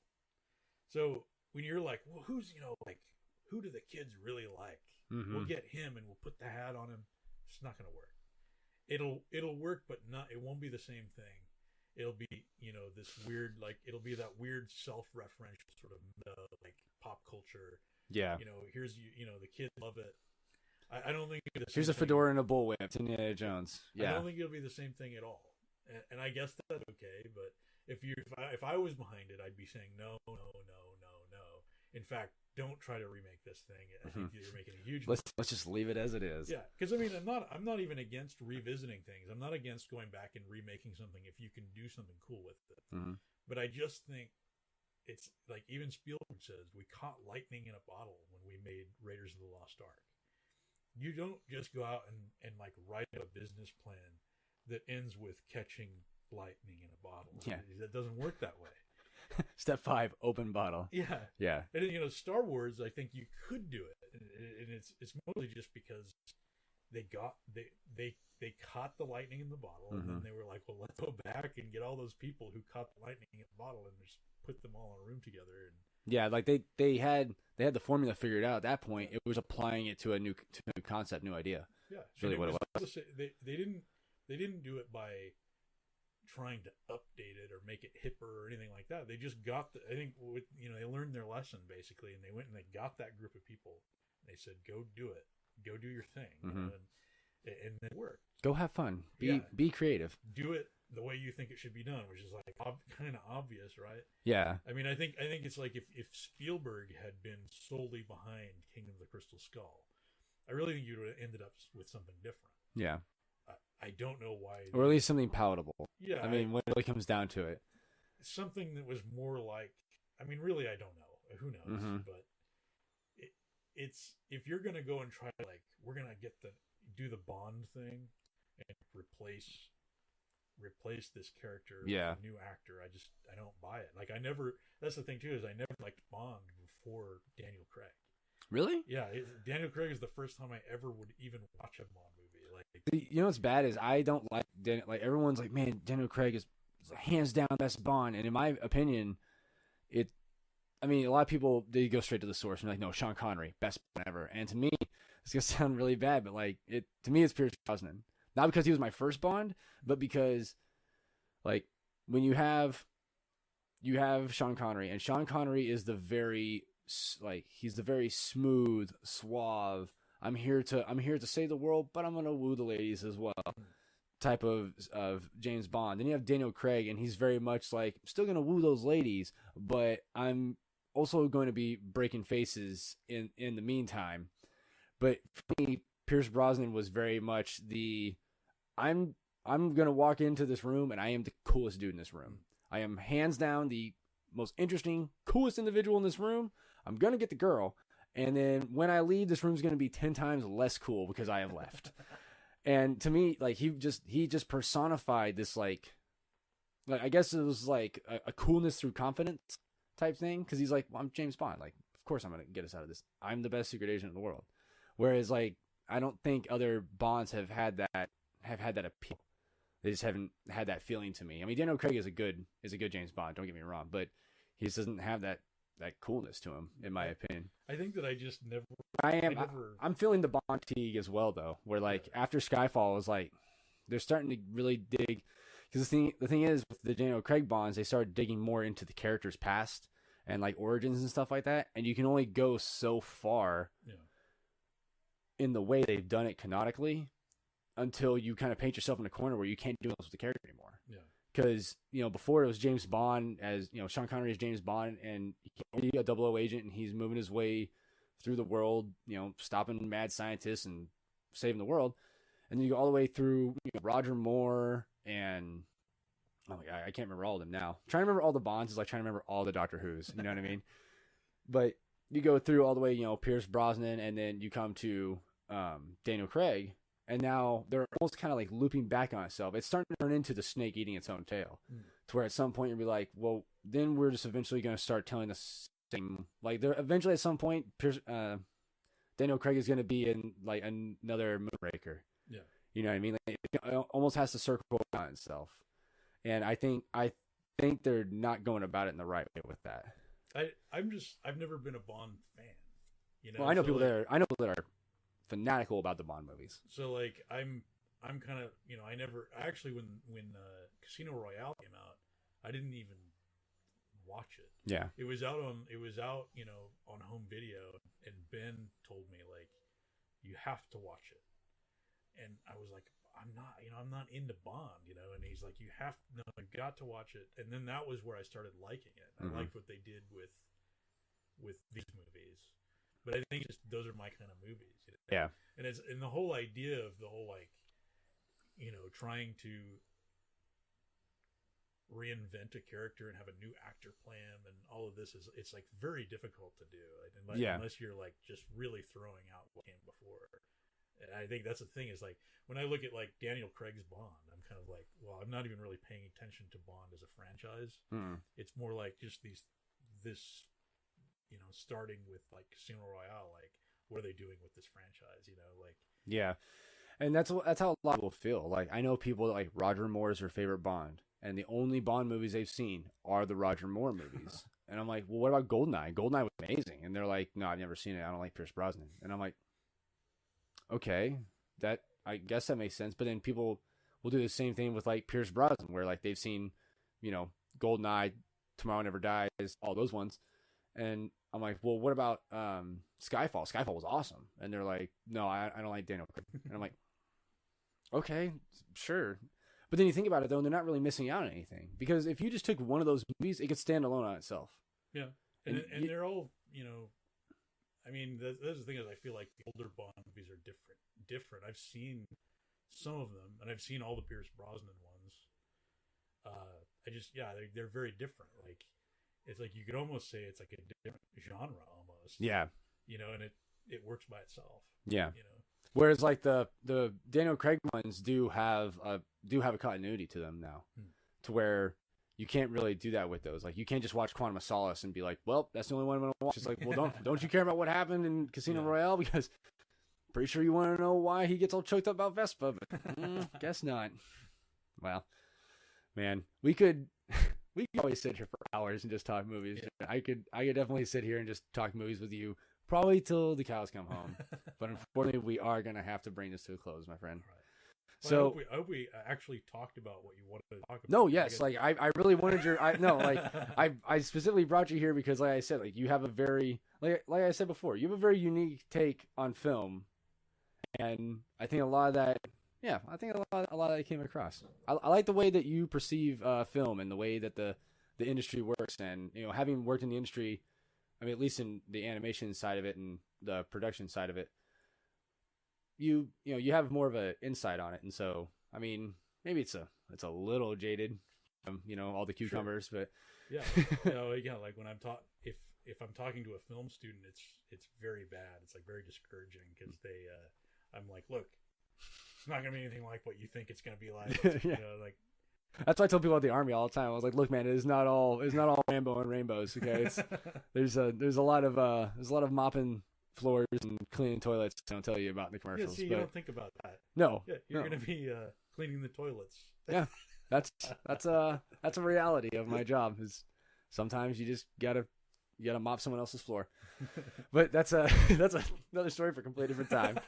So when you're like, well, who do the kids really like? Mm-hmm. We'll get him and we'll put the hat on him. It's not going to work. It'll work, but it won't be the same thing. It'll be, this weird, like, it'll be that weird self-referential sort of like pop culture. Yeah. Here's the kids love it. I don't think it'll be the here's a fedora and a bullwhip. It's Indiana Jones. Yeah. I don't think it'll be the same thing at all. And I guess that's okay. But if I was behind it, I'd be saying no. In fact, don't try to remake this thing. I think you're making a huge. Let's just leave it as it is. Yeah, because I mean, I'm not even against revisiting things. I'm not against going back and remaking something if you can do something cool with it. But I just think it's like even Spielberg says we caught lightning in a bottle when we made Raiders of the Lost Ark. You don't just go out and like write a business plan that ends with catching lightning in a bottle. Yeah, that doesn't work that way. Step 5, open bottle. Yeah. And you know, Star Wars, I think you could do it, and it's mostly just because they caught the lightning in the bottle, and then they were like, well, let's go back and get all those people who caught the lightning in the bottle and just put them all in a room together. And yeah, like they had the formula figured out at that point. It was applying it to a new concept, new idea. Yeah, it's really what it was. They didn't do it by trying to update it or make it hipper or anything like that. They just got I think they learned their lesson basically, and they went and they got that group of people. And they said, "Go do it. Go do your thing," and it worked. Go have fun. Be creative. Do it the way you think it should be done, which is like kind of obvious, right? Yeah. I mean, I think it's like if Spielberg had been solely behind King of the Crystal Skull, I really think you would have ended up with something different. Yeah. I don't know why. Or at least something palatable. Yeah. I mean, when it really comes down to it. Something that was more like, I mean, really, I don't know. Who knows? But it's, if you're going to go and try, like, we're going to do the Bond thing and replace this character with a new actor, I don't buy it. Like, that's the thing too, is I never liked Bond before Daniel Craig. Really? Yeah. Daniel Craig is the first time I ever would even watch a Bond movie. Like, you know what's bad is I don't like Daniel. Like, everyone's like, man, Daniel Craig is hands down best Bond, and in my opinion, I mean, a lot of people, they go straight to the source and like, no, Sean Connery, best Bond ever. And to me, it's gonna sound really bad, but like, to me, it's Pierce Brosnan. Not because he was my first Bond, but because, like, when you have Sean Connery, and Sean Connery is he's the very smooth, suave, I'm here to save the world, but I'm gonna woo the ladies as well type of James Bond. Then you have Daniel Craig, and he's very much like, I'm still gonna woo those ladies, but I'm also going to be breaking faces in the meantime. But for me, Pierce Brosnan was very much I'm gonna walk into this room and I am the coolest dude in this room. I am hands down the most interesting, coolest individual in this room. I'm gonna get the girl. And then when I leave, this room's going to be 10 times less cool because I have left. And to me, like, he just personified this, like I guess it was like a coolness through confidence type thing. Cause he's like, well, I'm James Bond. Like, of course I'm going to get us out of this. I'm the best secret agent in the world. Whereas, like, I don't think other Bonds have had that appeal. They just haven't had that feeling to me. I mean, Daniel Craig is a good James Bond. Don't get me wrong, but he just doesn't have that coolness to him, in my opinion. I think that I just never. I'm feeling the Bond fatigue as well, though. Where like after Skyfall, is like they're starting to really dig, because the thing is with the Daniel Craig Bonds, they started digging more into the character's past and like origins and stuff like that, and you can only go so far in the way they've done it canonically until you kind of paint yourself in a corner where you can't do this with the character anymore. Yeah. Because, before it was James Bond as, Sean Connery is James Bond, and he's a 00 agent, and he's moving his way through the world, stopping mad scientists and saving the world. And then you go all the way through Roger Moore and, oh my God, I can't remember all of them now. Trying to remember all the Bonds is like trying to remember all the Doctor Who's, you know what I mean? But you go through all the way, Pierce Brosnan, and then you come to Daniel Craig. And now they're almost kind of like looping back on itself. It's starting to turn into the snake eating its own tail. To where at some point you'll be like, well, then we're just eventually going to start telling the same. Like, they're eventually at some point, Daniel Craig is going to be in like another Moonraker. Yeah. You know what I mean? Like, it almost has to circle around itself. And I think they're not going about it in the right way with that. I've never been a Bond fan. Well, I know people that are fanatical about the Bond movies. So like I'm kind of I never actually when Casino Royale came out, I didn't even watch it. Yeah, it was out on home video, and Ben told me like you have to watch it, and I was like I'm not into Bond, and he's like you got to watch it, and then that was where I started liking it. I liked what they did with with these movies, but I think just those are my kind of movies. You know? Yeah. And the whole idea of the whole like, trying to reinvent a character and have a new actor play him and all of this it's like very difficult to do unless you're like just really throwing out what came before. And I think that's the thing is like when I look at like Daniel Craig's Bond, I'm kind of like, well, I'm not even really paying attention to Bond as a franchise. It's more like just this starting with like Casino Royale, like what are they doing with this franchise, like. Yeah. And that's how a lot of people feel. Like I know people like Roger Moore is their favorite Bond, and the only Bond movies they've seen are the Roger Moore movies. And I'm like, well, what about Goldeneye? Goldeneye was amazing. And they're like, no, I've never seen it. I don't like Pierce Brosnan. And I'm like, okay, I guess that makes sense. But then people will do the same thing with like Pierce Brosnan, where like they've seen, Goldeneye, Tomorrow Never Dies, all those ones. And I'm like, well, what about Skyfall? Skyfall was awesome. And they're like, no, I don't like Daniel Craig. And I'm like, okay, sure. But then you think about it, though, and they're not really missing out on anything. Because if you just took one of those movies, it could stand alone on itself. Yeah. And they're all, I mean, that's the thing is I feel like the older Bond movies are different. I've seen some of them, and I've seen all the Pierce Brosnan ones. They're very different. Like, it's like you could almost say it's like a different genre almost. Yeah. And it works by itself. Yeah. Whereas like the Daniel Craig ones do have a continuity to them now, to where you can't really do that with those. Like you can't just watch Quantum of Solace and be like, well, that's the only one I'm gonna watch. It's like, well, don't you care about what happened in Casino Royale? Because pretty sure you want to know why he gets all choked up about Vespa, but guess not. Well, man, we could always sit here for hours and just talk movies. Yeah. I could definitely sit here and just talk movies with you probably till the cows come home. But unfortunately, we are going to have to bring this to a close, my friend. Right. Well, So I hope we actually talked about what you wanted to talk about. No, yes. Like I really wanted I specifically brought you here because like I said, like you have a very, like I said before, you have a very unique take on film. And I think a lot of that, a lot of that came across. I like the way that you perceive film and the way that the industry works. And, having worked in the industry, I mean, at least in the animation side of it and the production side of it, you have more of an insight on it. And so, I mean, maybe it's a little jaded, all the cucumbers, sure. But yeah. Like when I'm if I'm talking to a film student, it's very bad. It's like very discouraging because I'm like, look, it's not going to be anything like what you think it's going to be like. Yeah. Like that's why I tell people at the Army all the time. I was like, look, man, it's not all rainbow and rainbows. Okay. There's a lot of mopping floors and cleaning toilets. I don't tell you about in the commercials. Yeah, see, you don't think about that. No. Yeah, you're going to be cleaning the toilets. Yeah. That's a reality of my job is sometimes you just gotta mop someone else's floor. But that's another story for a completely different time.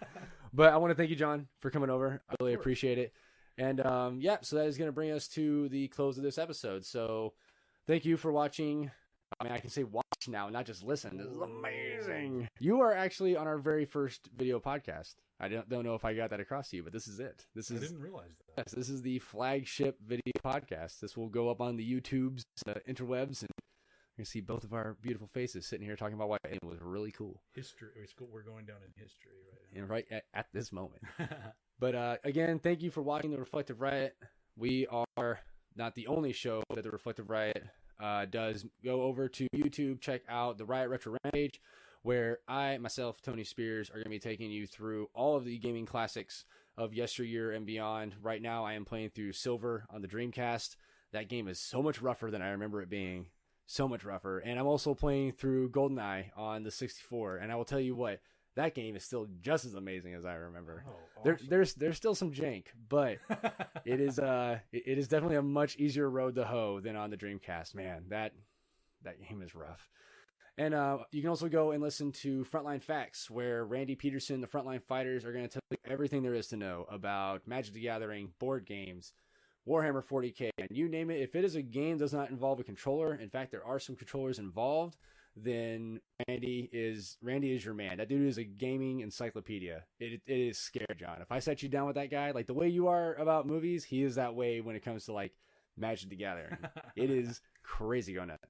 But I want to thank you, John, for coming over. I really appreciate it. And so that is going to bring us to the close of this episode. So thank you for watching. I mean, I can say watch now, not just listen. This is amazing. You are actually on our very first video podcast. I don't know if I got that across to you, but this is it. I didn't realize that. Yes, this is the flagship video podcast. This will go up on the YouTubes, interwebs, and you're going to see both of our beautiful faces sitting here talking about why it was really cool. History. We're going down in history right now. And right at this moment. But again, thank you for watching The Reflective Riot. We are not the only show that The Reflective Riot does. Go over to YouTube, check out the Riot Retro Rampage, where I, myself, Tony Spears, are going to be taking you through all of the gaming classics of yesteryear and beyond. Right now, I am playing through Silver on the Dreamcast. That game is so much rougher than I remember it being. So much rougher. And I'm also playing through GoldenEye on the 64. And I will tell you what, that game is still just as amazing as I remember. Oh, awesome. There's still some jank, but it is definitely a much easier road to hoe than on the Dreamcast. Man, that game is rough. And you can also go and listen to Frontline Facts, where Randy Peterson, the Frontline Fighters, are going to tell you everything there is to know about Magic the Gathering, board games, Warhammer 40K, and you name it. If it is a game that does not involve a controller, in fact, there are some controllers involved, then Randy is your man. That dude is a gaming encyclopedia. It is scary, John. If I set you down with that guy, like the way you are about movies, he is that way when it comes to like Magic the Gathering. It is crazy on that.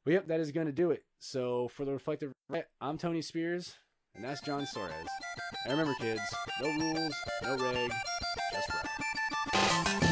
But yep, that is going to do it. So for the Reflective Riot, I'm Tony Spears, and that's John Soares. And remember, kids, no rules, no reg, just right.